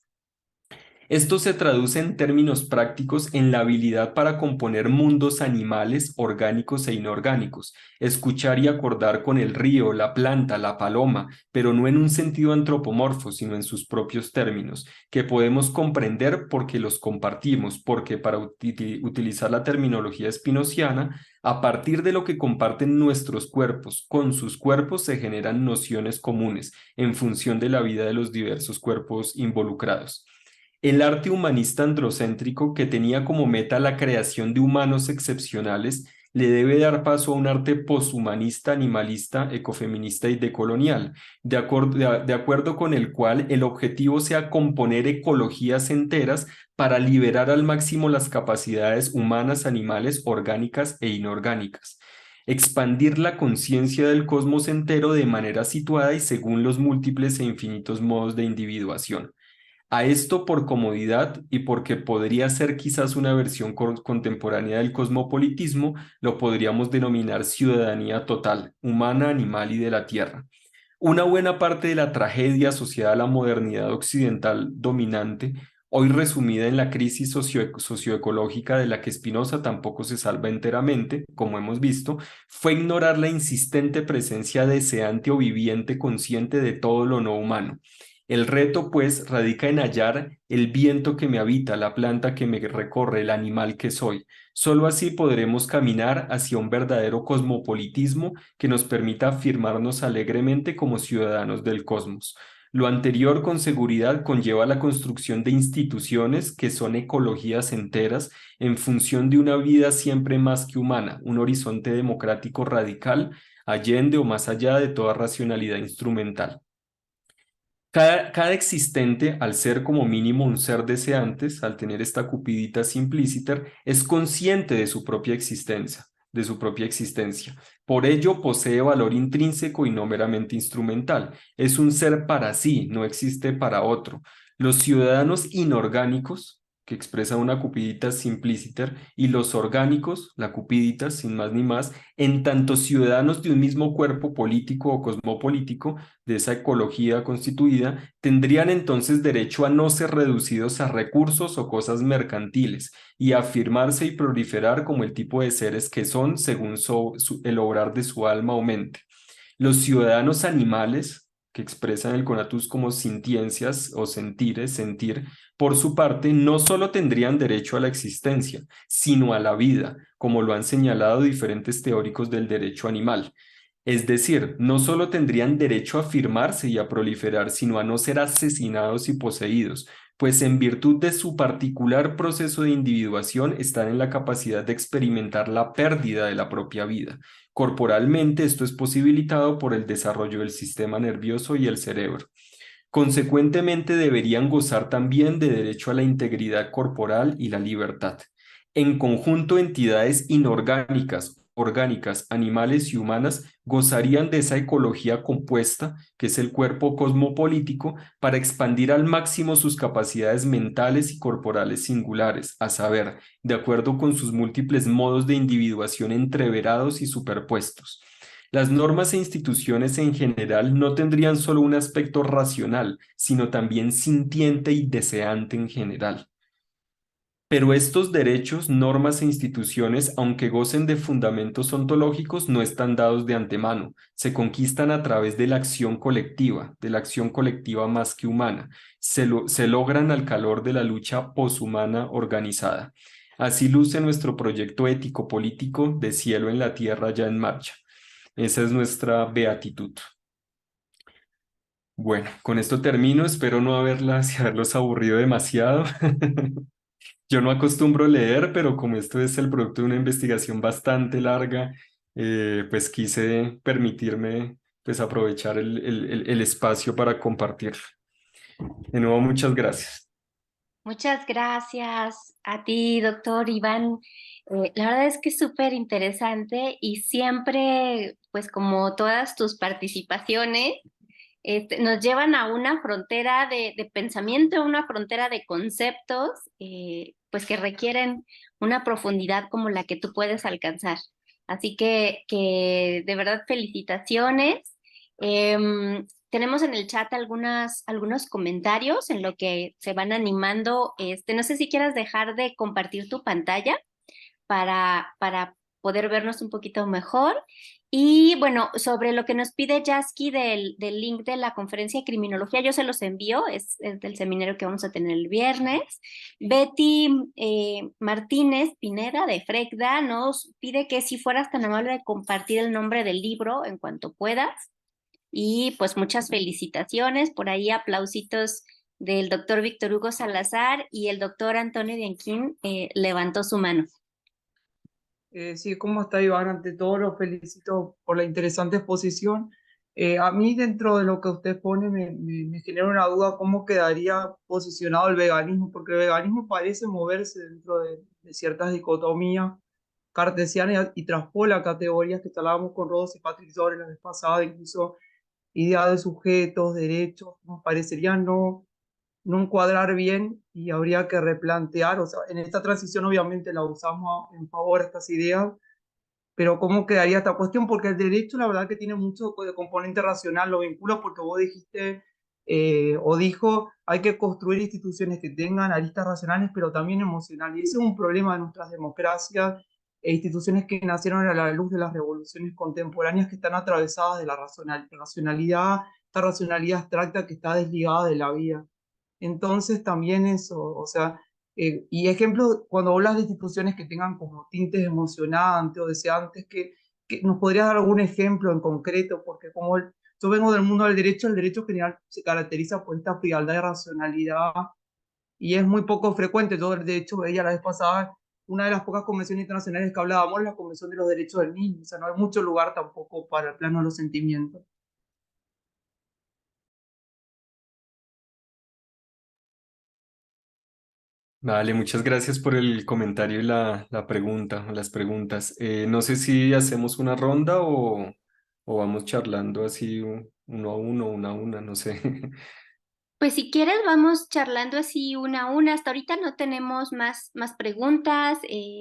Esto se traduce en términos prácticos en la habilidad para componer mundos animales, orgánicos e inorgánicos, escuchar y acordar con el río, la planta, la paloma, pero no en un sentido antropomorfo, sino en sus propios términos, que podemos comprender porque los compartimos, porque para utilizar la terminología spinoziana, a partir de lo que comparten nuestros cuerpos con sus cuerpos se generan nociones comunes en función de la vida de los diversos cuerpos involucrados. El arte humanista androcéntrico, que tenía como meta la creación de humanos excepcionales, le debe dar paso a un arte poshumanista, animalista, ecofeminista y decolonial, de acuerdo con el cual el objetivo sea componer ecologías enteras para liberar al máximo las capacidades humanas, animales, orgánicas e inorgánicas. Expandir la conciencia del cosmos entero de manera situada y según los múltiples e infinitos modos de individuación. A esto por comodidad y porque podría ser quizás una versión contemporánea del cosmopolitismo, lo podríamos denominar ciudadanía total, humana, animal y de la tierra. Una buena parte de la tragedia asociada a la modernidad occidental dominante, hoy resumida en la crisis socioecológica de la que Spinoza tampoco se salva enteramente, como hemos visto, fue ignorar la insistente presencia deseante o viviente consciente de todo lo no humano. El reto, pues, radica en hallar el viento que me habita, la planta que me recorre, el animal que soy. Solo así podremos caminar hacia un verdadero cosmopolitismo que nos permita afirmarnos alegremente como ciudadanos del cosmos. Lo anterior con seguridad conlleva la construcción de instituciones que son ecologías enteras en función de una vida siempre más que humana, un horizonte democrático radical, allende o más allá de toda racionalidad instrumental. Cada existente, al ser como mínimo un ser deseantes, al tener esta cupidita simpliciter, es consciente de su propia existencia. Por ello posee valor intrínseco y no meramente instrumental. Es un ser para sí, no existe para otro. Los ciudadanos inorgánicos, que expresa una cupidita simpliciter, y los orgánicos, la cupidita, sin más ni más, en tanto ciudadanos de un mismo cuerpo político o cosmopolítico, de esa ecología constituida, tendrían entonces derecho a no ser reducidos a recursos o cosas mercantiles y a afirmarse y proliferar como el tipo de seres que son según el obrar de su alma o mente. Los ciudadanos animales, que expresan el conatus como sintiencias o sentires, sentir, por su parte, no solo tendrían derecho a la existencia, sino a la vida, como lo han señalado diferentes teóricos del derecho animal. Es decir, no solo tendrían derecho a afirmarse y a proliferar, sino a no ser asesinados y poseídos, pues en virtud de su particular proceso de individuación están en la capacidad de experimentar la pérdida de la propia vida. Corporalmente, esto es posibilitado por el desarrollo del sistema nervioso y el cerebro. Consecuentemente, deberían gozar también de derecho a la integridad corporal y la libertad. En conjunto, entidades inorgánicas, orgánicas, animales y humanas gozarían de esa ecología compuesta, que es el cuerpo cosmopolítico, para expandir al máximo sus capacidades mentales y corporales singulares, a saber, de acuerdo con sus múltiples modos de individuación entreverados y superpuestos. Las normas e instituciones en general no tendrían solo un aspecto racional, sino también sintiente y deseante en general. Pero estos derechos, normas e instituciones, aunque gocen de fundamentos ontológicos, no están dados de antemano, se conquistan a través de la acción colectiva más que humana, se logran al calor de la lucha poshumana organizada. Así luce nuestro proyecto ético-político de cielo en la tierra ya en marcha. Esa es nuestra beatitud. Bueno, con esto termino. Espero no haberlos aburrido demasiado. Yo no acostumbro leer, pero como esto es el producto de una investigación bastante larga, pues quise permitirme pues aprovechar el espacio para compartirlo. De nuevo, muchas gracias. Muchas gracias a ti, doctor Iván. La verdad es que es súper interesante y siempre, pues como todas tus participaciones, nos llevan a una frontera de pensamiento, una frontera de conceptos, pues que requieren una profundidad como la que tú puedes alcanzar. Así que de verdad felicitaciones. tenemos en el chat algunos comentarios en lo que se van animando. No sé si quieras dejar de compartir tu pantalla para poder vernos un poquito mejor. Y bueno, sobre lo que nos pide Jasky del link de la conferencia de criminología, yo se los envío, es del seminario que vamos a tener el viernes. Betty Martínez Pineda de FRECDA nos pide que si fueras tan amable de compartir el nombre del libro en cuanto puedas. Y pues muchas felicitaciones, por ahí aplausitos del doctor Víctor Hugo Salazar y el doctor Antonio Bianquín levantó su mano. Sí, ¿cómo está Iván? Ante todo, los felicito por la interesante exposición. A mí, dentro de lo que usted pone, me genera una duda cómo quedaría posicionado el veganismo, porque el veganismo parece moverse dentro de ciertas dicotomías cartesianas y traspola categorías que hablábamos con Ross y Patrick sobre la vez pasada, incluso idea de sujetos, derechos, nos parecería no encuadrar bien y habría que replantear, o sea, en esta transición obviamente la usamos en favor de estas ideas, pero ¿cómo quedaría esta cuestión? Porque el derecho la verdad que tiene mucho de componente racional, lo vinculo porque vos dijiste o dijo, hay que construir instituciones que tengan aristas racionales, pero también emocionales, y ese es un problema de nuestras democracias e instituciones que nacieron a la luz de las revoluciones contemporáneas que están atravesadas de la racionalidad, esta racionalidad abstracta que está desligada de la vida. Entonces también eso, o sea, y ejemplo, cuando hablas de instituciones que tengan como tintes emocionantes o deseantes, que nos podrías dar algún ejemplo en concreto, porque como yo vengo del mundo del derecho, el derecho general se caracteriza por esta frialdad y racionalidad, y es muy poco frecuente. Yo de hecho veía la vez pasada una de las pocas convenciones internacionales que hablábamos, la Convención de los Derechos del Niño, o sea, no hay mucho lugar tampoco para el plano de los sentimientos. Vale, muchas gracias por el comentario y la pregunta, o las preguntas. No sé si hacemos una ronda o vamos charlando así uno a uno, una a una, no sé. Pues si quieres vamos charlando así una a una. Hasta ahorita no tenemos más preguntas.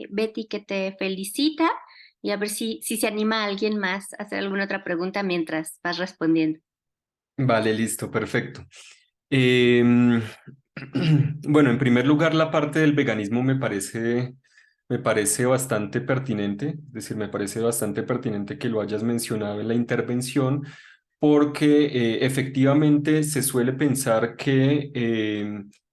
Betty que te felicita y a ver si se anima alguien más a hacer alguna otra pregunta mientras vas respondiendo. Vale, listo, perfecto. Em, bueno, en primer lugar, la parte del veganismo me parece bastante pertinente, es decir, me parece bastante pertinente que lo hayas mencionado en la intervención, porque efectivamente se suele pensar que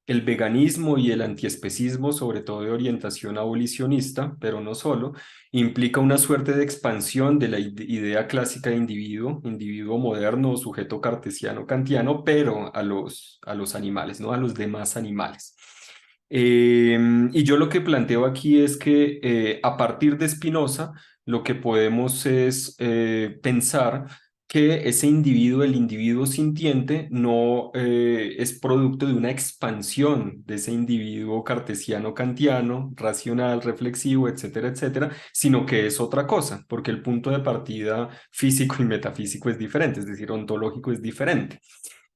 el veganismo y el antiespecismo, sobre todo de orientación abolicionista, pero no solo, implica una suerte de expansión de la idea clásica de individuo, individuo moderno, sujeto cartesiano, kantiano, pero a los animales, ¿no? A los demás animales. Y yo lo que planteo aquí es que a partir de Spinoza, lo que podemos es pensar que ese individuo, el individuo sintiente, no es producto de una expansión de ese individuo cartesiano, kantiano, racional, reflexivo, etcétera, etcétera, sino que es otra cosa, porque el punto de partida físico y metafísico es diferente, es decir, ontológico es diferente.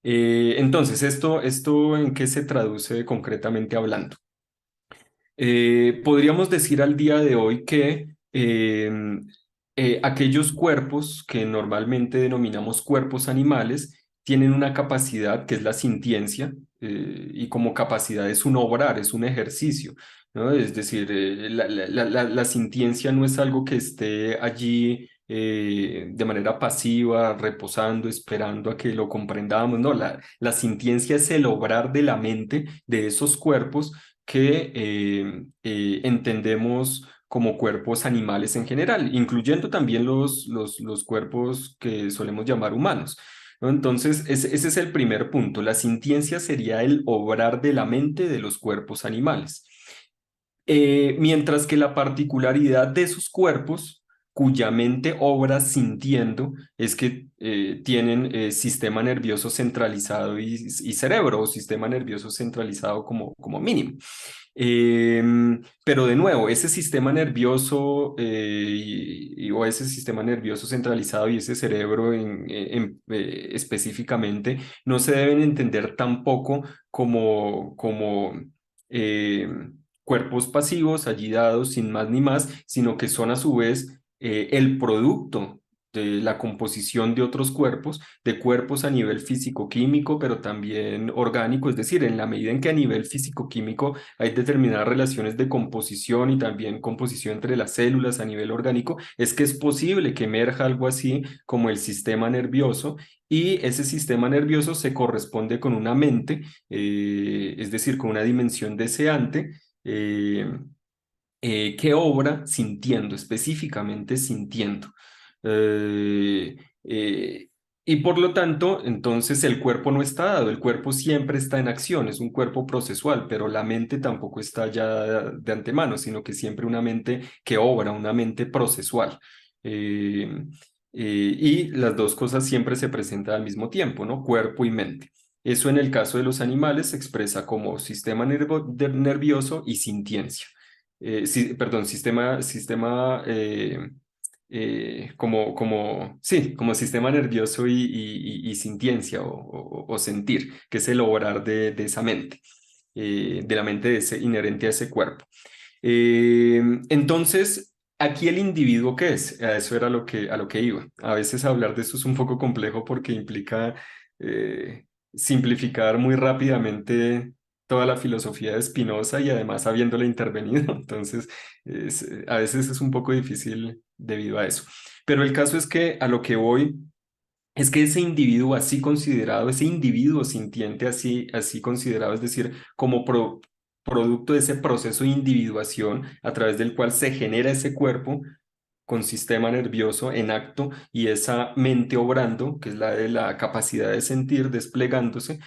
Entonces, ¿esto en qué se traduce concretamente hablando? Podríamos decir al día de hoy que aquellos cuerpos que normalmente denominamos cuerpos animales tienen una capacidad que es la sintiencia, y como capacidad es un obrar, es un ejercicio, ¿no? Es decir, la sintiencia no es algo que esté allí de manera pasiva, reposando, esperando a que lo comprendamos, no, la sintiencia es el obrar de la mente de esos cuerpos que entendemos como cuerpos animales en general, incluyendo también los cuerpos que solemos llamar humanos, ¿no? Entonces, ese es el primer punto. La sintiencia sería el obrar de la mente de los cuerpos animales. Mientras que la particularidad de esos cuerpos, cuya mente obra sintiendo, es que tienen sistema nervioso centralizado y cerebro, o sistema nervioso centralizado como mínimo. Pero de nuevo, ese sistema nervioso o ese sistema nervioso centralizado y ese cerebro específicamente no se deben entender tampoco como eh, cuerpos pasivos allí dados sin más ni más, sino que son a su vez el producto de la composición de otros cuerpos, de cuerpos a nivel físico-químico, pero también orgánico, es decir, en la medida en que a nivel físico-químico hay determinadas relaciones de composición y también composición entre las células a nivel orgánico, es que es posible que emerja algo así como el sistema nervioso, y ese sistema nervioso se corresponde con una mente, es decir, con una dimensión deseante, que obra sintiendo, específicamente sintiendo. Eh, eh, y por lo tanto, entonces el cuerpo no está dado, el cuerpo siempre está en acción, es un cuerpo procesual, pero la mente tampoco está ya de antemano, sino que siempre una mente que obra, una mente procesual. Eh, y las dos cosas siempre se presentan al mismo tiempo, ¿no? Cuerpo y mente. Eso en el caso de los animales se expresa como sistema nervioso y sintiencia. Perdón, sí, como sistema nervioso y sintiencia o sentir, que es el obrar de esa mente, de la mente inherente a ese cuerpo. Entonces, aquí el individuo, ¿qué es? A eso era a lo que iba. A veces hablar de eso es un poco complejo porque implica simplificar muy rápidamente toda la filosofía de Spinoza y además habiéndola intervenido. Entonces, a veces es un poco difícil debido a eso. Pero el caso es que a lo que voy es que ese individuo así considerado, ese individuo sintiente así considerado, es decir, como producto de ese proceso de individuación a través del cual se genera ese cuerpo con sistema nervioso en acto y esa mente obrando, que es la de la capacidad de sentir desplegándose,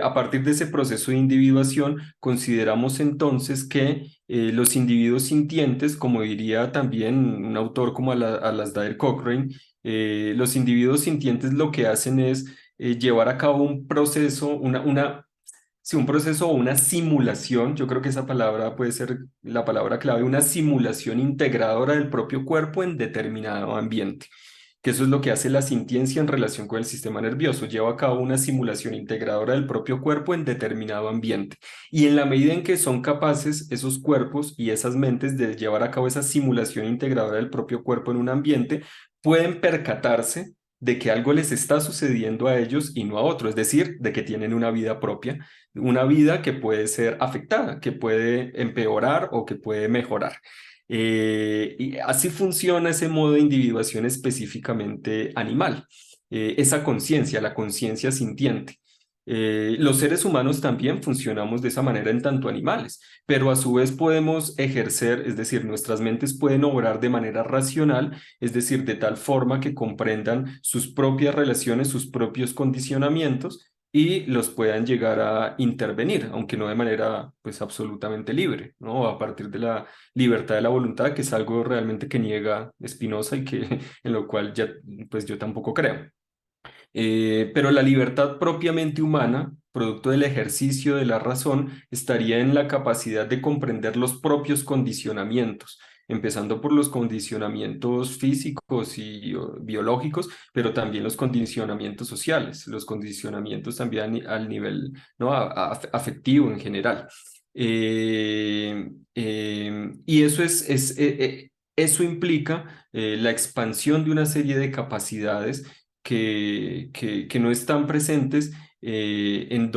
a partir de ese proceso de individuación, consideramos entonces que los individuos sintientes, como diría también un autor como Alasdair Cochrane, los individuos sintientes lo que hacen es llevar a cabo un proceso, sí, un proceso o una simulación. Yo creo que esa palabra puede ser la palabra clave, una simulación integradora del propio cuerpo en determinado ambiente, que eso es lo que hace la sintiencia en relación con el sistema nervioso, lleva a cabo una simulación integradora del propio cuerpo en determinado ambiente. Y en la medida en que son capaces esos cuerpos y esas mentes de llevar a cabo esa simulación integradora del propio cuerpo en un ambiente, pueden percatarse de que algo les está sucediendo a ellos y no a otros, es decir, de que tienen una vida propia, una vida que puede ser afectada, que puede empeorar o que puede mejorar. Y así funciona ese modo de individuación específicamente animal, esa conciencia, la conciencia sintiente. Los seres humanos también funcionamos de esa manera en tanto animales, pero a su vez podemos ejercer, es decir, nuestras mentes pueden obrar de manera racional, es decir, de tal forma que comprendan sus propias relaciones, sus propios condicionamientos y los puedan llegar a intervenir, aunque no de manera pues absolutamente libre, ¿no? A partir de la libertad de la voluntad, que es algo realmente que niega Spinoza y que en lo cual ya pues yo tampoco creo. Pero la libertad propiamente humana, producto del ejercicio de la razón, estaría en la capacidad de comprender los propios condicionamientos, empezando por los condicionamientos físicos y biológicos, pero también los condicionamientos sociales, los condicionamientos también al nivel, ¿no? Afectivo en general. Y eso implica la expansión de una serie de capacidades que no están presentes en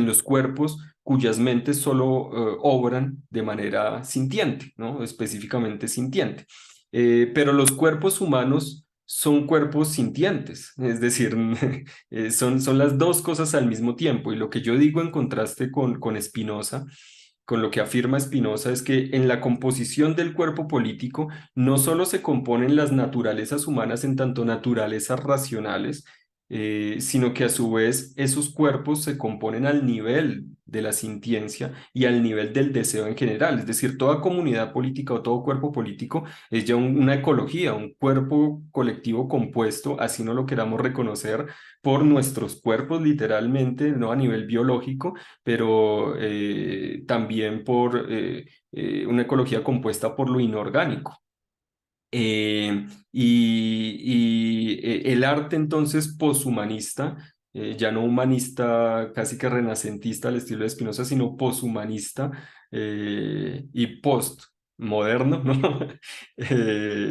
los cuerpos cuyas mentes solo obran de manera sintiente, ¿no? Específicamente sintiente. Pero los cuerpos humanos son cuerpos sintientes, es decir, son las dos cosas al mismo tiempo. Y lo que yo digo en contraste con Spinoza, con lo que afirma Spinoza, es que en la composición del cuerpo político no solo se componen las naturalezas humanas en tanto naturalezas racionales, sino que a su vez esos cuerpos se componen al nivel de la sintiencia y al nivel del deseo en general. Es decir, toda comunidad política o todo cuerpo político es ya una ecología, un cuerpo colectivo compuesto, así no lo queramos reconocer, por nuestros cuerpos literalmente, ¿no? A nivel biológico, pero también por una ecología compuesta por lo inorgánico. El arte entonces poshumanista, ya no humanista casi que renacentista al estilo de Spinoza, sino poshumanista y post, moderno, ¿no?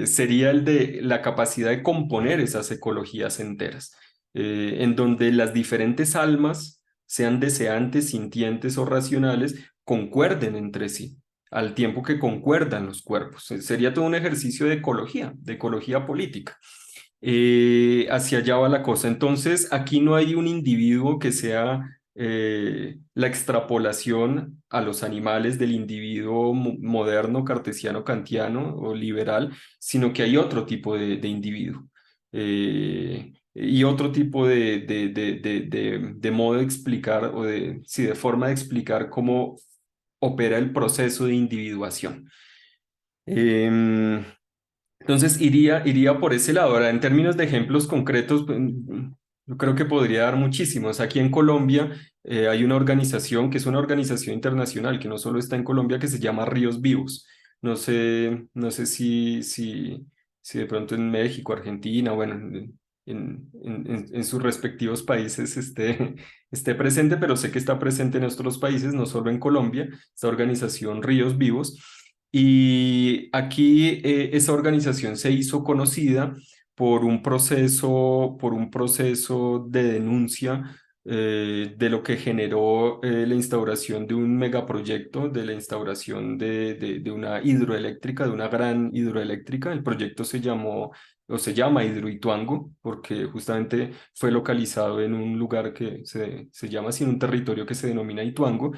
Sería el de la capacidad de componer esas ecologías enteras, en donde las diferentes almas, sean deseantes, sintientes o racionales, concuerden entre sí, al tiempo que concuerdan los cuerpos. Sería todo un ejercicio de ecología política. Hacia allá va la cosa. Entonces, aquí no hay un individuo que sea la extrapolación a los animales del individuo moderno, cartesiano, kantiano o liberal, sino que hay otro tipo de individuo. Y otro tipo de modo de explicar, o sí, de forma de explicar cómo opera el proceso de individuación. Entonces iría por ese lado. Ahora, en términos de ejemplos concretos, pues, yo creo que podría dar muchísimos. Aquí en Colombia hay una organización que es una organización internacional que no solo está en Colombia, que se llama Ríos Vivos. No sé si de pronto en México, Argentina, bueno, en sus respectivos países esté presente, pero sé que está presente en otros países, no solo en Colombia, esta organización Ríos Vivos. Y aquí esa organización se hizo conocida por un proceso de denuncia de lo que generó la instauración de un megaproyecto, de la instauración de una hidroeléctrica, de una gran hidroeléctrica. El proyecto se llama Hidroituango, porque justamente fue localizado en un lugar que se llama así, en un territorio que se denomina Ituango.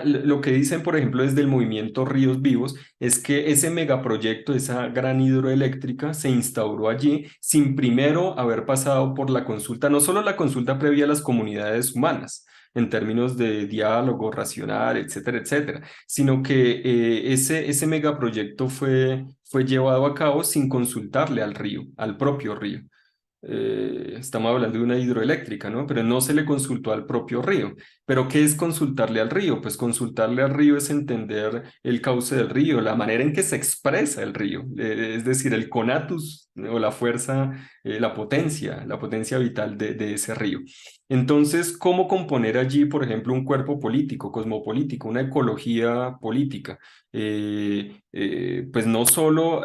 Lo que dicen, por ejemplo, desde el movimiento Ríos Vivos, es que ese megaproyecto, esa gran hidroeléctrica, se instauró allí sin primero haber pasado por la consulta, no solo la consulta previa a las comunidades humanas, en términos de diálogo racional, etcétera, etcétera, sino que ese megaproyecto fue llevado a cabo sin consultarle al río, al propio río. Estamos hablando de una hidroeléctrica, ¿no? Pero no se le consultó al propio río. ¿Pero qué es consultarle al río? Pues consultarle al río es entender el cauce del río, la manera en que se expresa el río, es decir, el conatus o la fuerza, la potencia vital de ese río. Entonces, ¿cómo componer allí, por ejemplo, un cuerpo político, cosmopolítico, una ecología política? Pues no solo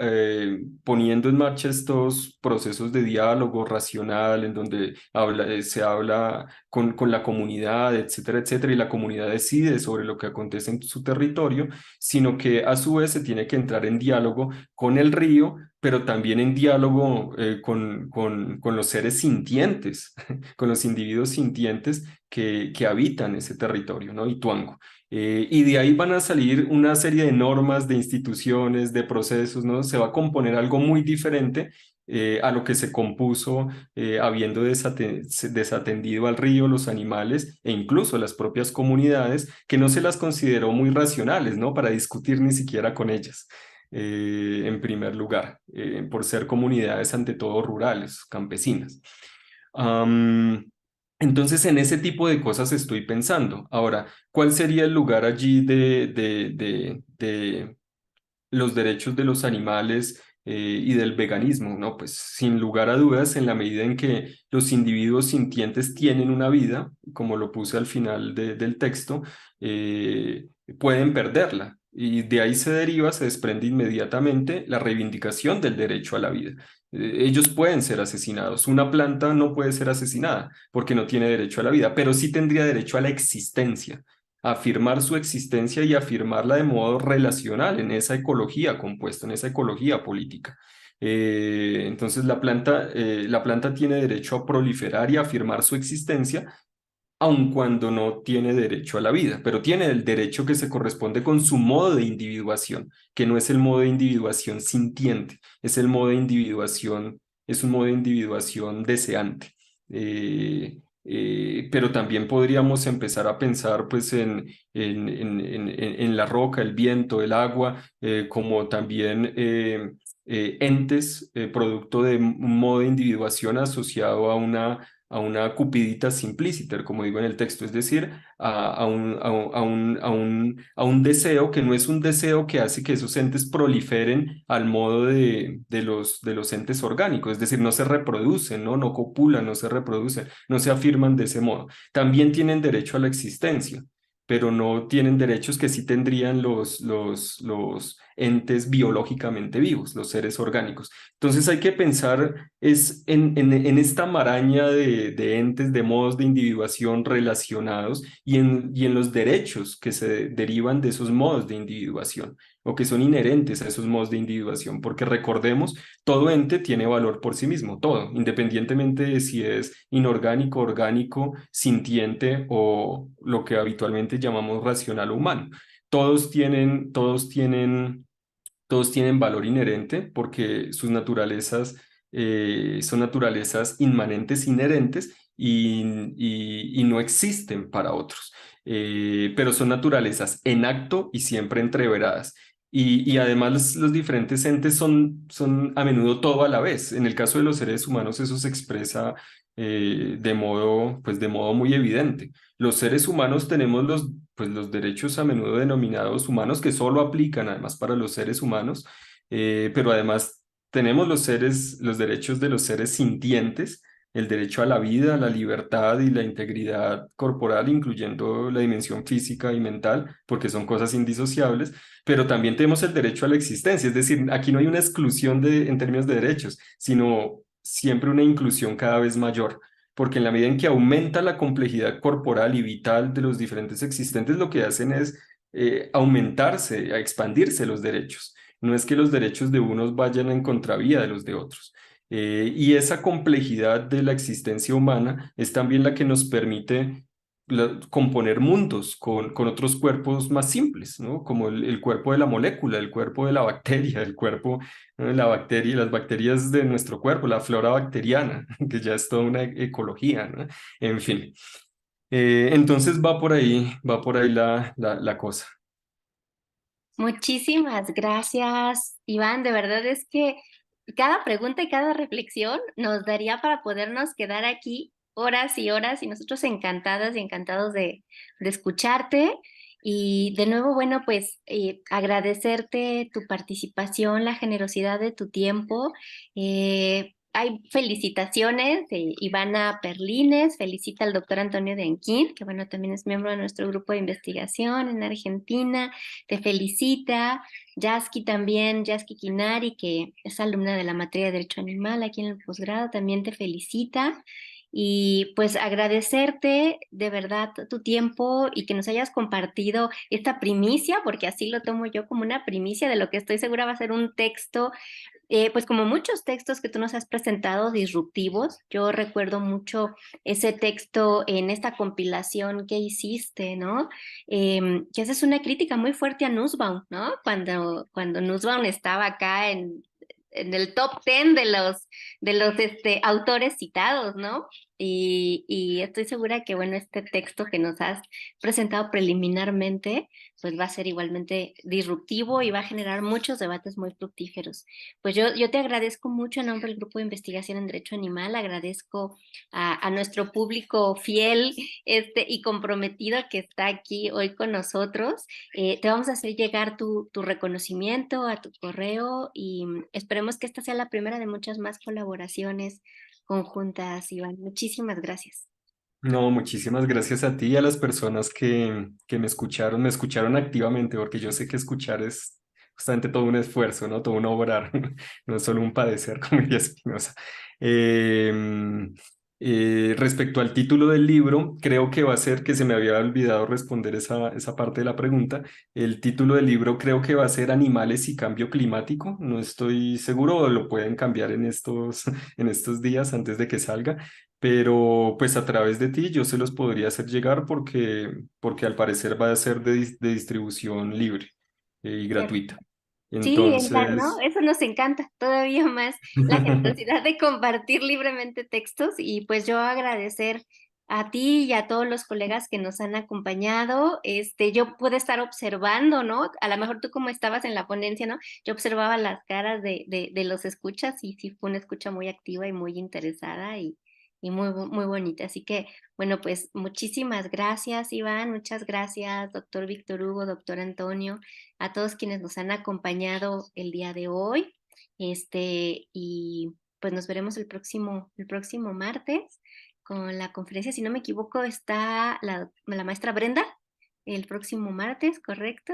poniendo en marcha estos procesos de diálogo racional en donde se habla con la comunidad, etcétera, etcétera, y la comunidad decide sobre lo que acontece en su territorio, sino que a su vez se tiene que entrar en diálogo con el río, pero también en diálogo con los seres sintientes, con los individuos sintientes que habitan ese territorio, ¿no? Ituango. Y de ahí van a salir una serie de normas, de instituciones, de procesos, ¿no? Se va a componer algo muy diferente a lo que se compuso habiendo desatendido al río, los animales e incluso las propias comunidades, que no se las consideró muy racionales, ¿no? Para discutir ni siquiera con ellas, en primer lugar, por ser comunidades ante todo rurales, campesinas. Entonces, en ese tipo de cosas estoy pensando. Ahora, ¿cuál sería el lugar allí de los derechos de los animales y del veganismo? No, pues sin lugar a dudas, en la medida en que los individuos sintientes tienen una vida, como lo puse al final del texto, pueden perderla. Y de ahí se desprende inmediatamente la reivindicación del derecho a la vida. Ellos pueden ser asesinados. Una planta no puede ser asesinada porque no tiene derecho a la vida, pero sí tendría derecho a la existencia, afirmar su existencia y afirmarla de modo relacional en esa ecología compuesta, en esa ecología política. Entonces la planta tiene derecho a proliferar y a afirmar su existencia, aun cuando no tiene derecho a la vida, pero tiene el derecho que se corresponde con su modo de individuación, que no es el modo de individuación sintiente, es un modo de individuación deseante. Pero también podríamos empezar a pensar pues en la roca, el viento, el agua, como también entes producto de un modo de individuación asociado a una cupidita simpliciter, como digo en el texto, es decir, a un deseo que no es un deseo que hace que esos entes proliferen al modo de los entes orgánicos, es decir, no se reproducen, no copulan, no se reproducen, no se afirman de ese modo. También tienen derecho a la existencia. pero no tienen derechos que sí tendrían los entes biológicamente vivos, los seres orgánicos. Entonces hay que pensar es en esta maraña de entes, de modos de individuación relacionados y en los derechos que se derivan de esos modos de individuación o que son inherentes a esos modos de individuación, porque recordemos, todo ente tiene valor por sí mismo, todo, independientemente de si es inorgánico, orgánico, sintiente o lo que habitualmente llamamos racional o humano. Todos tienen valor inherente porque sus naturalezas son naturalezas inmanentes, inherentes y no existen para otros. Pero son naturalezas en acto y siempre entreveradas. Y además los diferentes entes son a menudo todo a la vez. En el caso de los seres humanos eso se expresa pues de modo muy evidente. Los seres humanos tenemos pues los derechos a menudo denominados humanos que solo aplican además para los seres humanos, pero además tenemos los derechos de los seres sintientes, el derecho a la vida, a la libertad y la integridad corporal, incluyendo la dimensión física y mental, porque son cosas indisociables, pero también tenemos el derecho a la existencia, es decir, aquí no hay una exclusión en términos de derechos, sino siempre una inclusión cada vez mayor porque en la medida en que aumenta la complejidad corporal y vital de los diferentes existentes, lo que hacen es aumentarse, a expandirse los derechos. No es que los derechos de unos vayan en contravía de los de otros. Y esa complejidad de la existencia humana es también la que nos permite componer mundos con otros cuerpos más simples, ¿no? Como el cuerpo de la molécula, el cuerpo de la bacteria, el cuerpo la bacteria, las bacterias de nuestro cuerpo, la flora bacteriana, que ya es toda una ecología, ¿no? En fin. Entonces va por ahí la cosa. Muchísimas gracias, Iván. De verdad es que cada pregunta y cada reflexión nos daría para podernos quedar aquí horas y horas y nosotros encantadas y encantados de escucharte. Y de nuevo, bueno, pues agradecerte tu participación, la generosidad de tu tiempo. Hay felicitaciones de Ivana Perlines, felicita al doctor Antonio Denquín, que bueno, también es miembro de nuestro grupo de investigación en Argentina, te felicita. Yaski también, Yaski Kinari, que es alumna de la materia de Derecho Animal aquí en el posgrado, también te felicita. Y pues agradecerte de verdad tu tiempo y que nos hayas compartido esta primicia, porque así lo tomo yo como una primicia de lo que estoy segura va a ser un texto pues como muchos textos que tú nos has presentado disruptivos, yo recuerdo mucho ese texto en esta compilación que hiciste, ¿no? Que haces una crítica muy fuerte a Nussbaum, ¿no? Cuando Nussbaum estaba acá en el top 10 de los autores citados, ¿no? Y estoy segura que, bueno, este texto que nos has presentado preliminarmente, pues va a ser igualmente disruptivo y va a generar muchos debates muy fructíferos. Pues yo te agradezco mucho en nombre del Grupo de Investigación en Derecho Animal, agradezco a nuestro público fiel y comprometido que está aquí hoy con nosotros. Te vamos a hacer llegar tu reconocimiento a tu correo y esperemos que esta sea la primera de muchas más colaboraciones conjuntas, Iván. Muchísimas gracias. No, muchísimas gracias a ti y a las personas que me escucharon activamente, porque yo sé que escuchar es justamente todo un esfuerzo, ¿no? Todo un obrar, no es solo un padecer, como diría Spinoza. Eh, Respecto al título del libro, creo que va a ser, que se me había olvidado responder esa parte de la pregunta, el título del libro creo que va a ser Animales y Cambio Climático, no estoy seguro, lo pueden cambiar en estos días antes de que salga, pero pues a través de ti yo se los podría hacer llegar porque al parecer va a ser de distribución libre y gratuita. Sí, ¿no? Entonces, Eso nos encanta, todavía más la generosidad de compartir libremente textos y pues yo agradecer a ti y a todos los colegas que nos han acompañado. Yo pude estar observando, ¿no? A lo mejor tú como estabas en la ponencia, ¿no? Yo observaba las caras de los escuchas y sí fue una escucha muy activa y muy interesada y muy bonita. Así que, bueno, pues muchísimas gracias, Iván, muchas gracias, doctor Víctor Hugo, doctor Antonio, a todos quienes nos han acompañado el día de hoy. Y pues nos veremos el próximo martes con la conferencia. Si no me equivoco, está la maestra Brenda. el próximo martes, ¿correcto?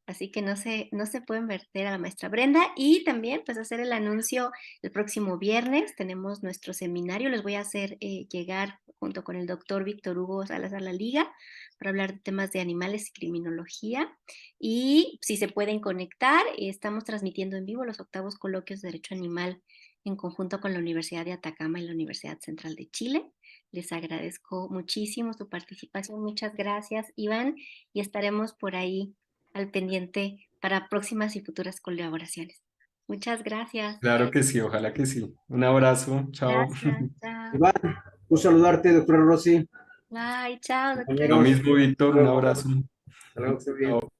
Así que no se pueden perder a la maestra Brenda y también pues hacer el anuncio el próximo viernes. Tenemos nuestro seminario, les voy a hacer llegar junto con el doctor Víctor Hugo Salazar La Liga para hablar de temas de animales y criminología. Y si se pueden conectar, estamos transmitiendo en vivo los octavos coloquios de Derecho Animal en conjunto con la Universidad de Atacama y la Universidad Central de Chile. Les agradezco muchísimo su participación. Muchas gracias, Iván, y estaremos por ahí al pendiente para próximas y futuras colaboraciones. Muchas gracias. Claro que sí, ojalá que sí. Un abrazo, chao. Gracias. Chao. Iván, un saludarte, doctora Rosy, Bye. Chao, doctor. Lo compañeros. mismo, Víctor, un Luego, abrazo. hasta luego, que esté bien. Chao.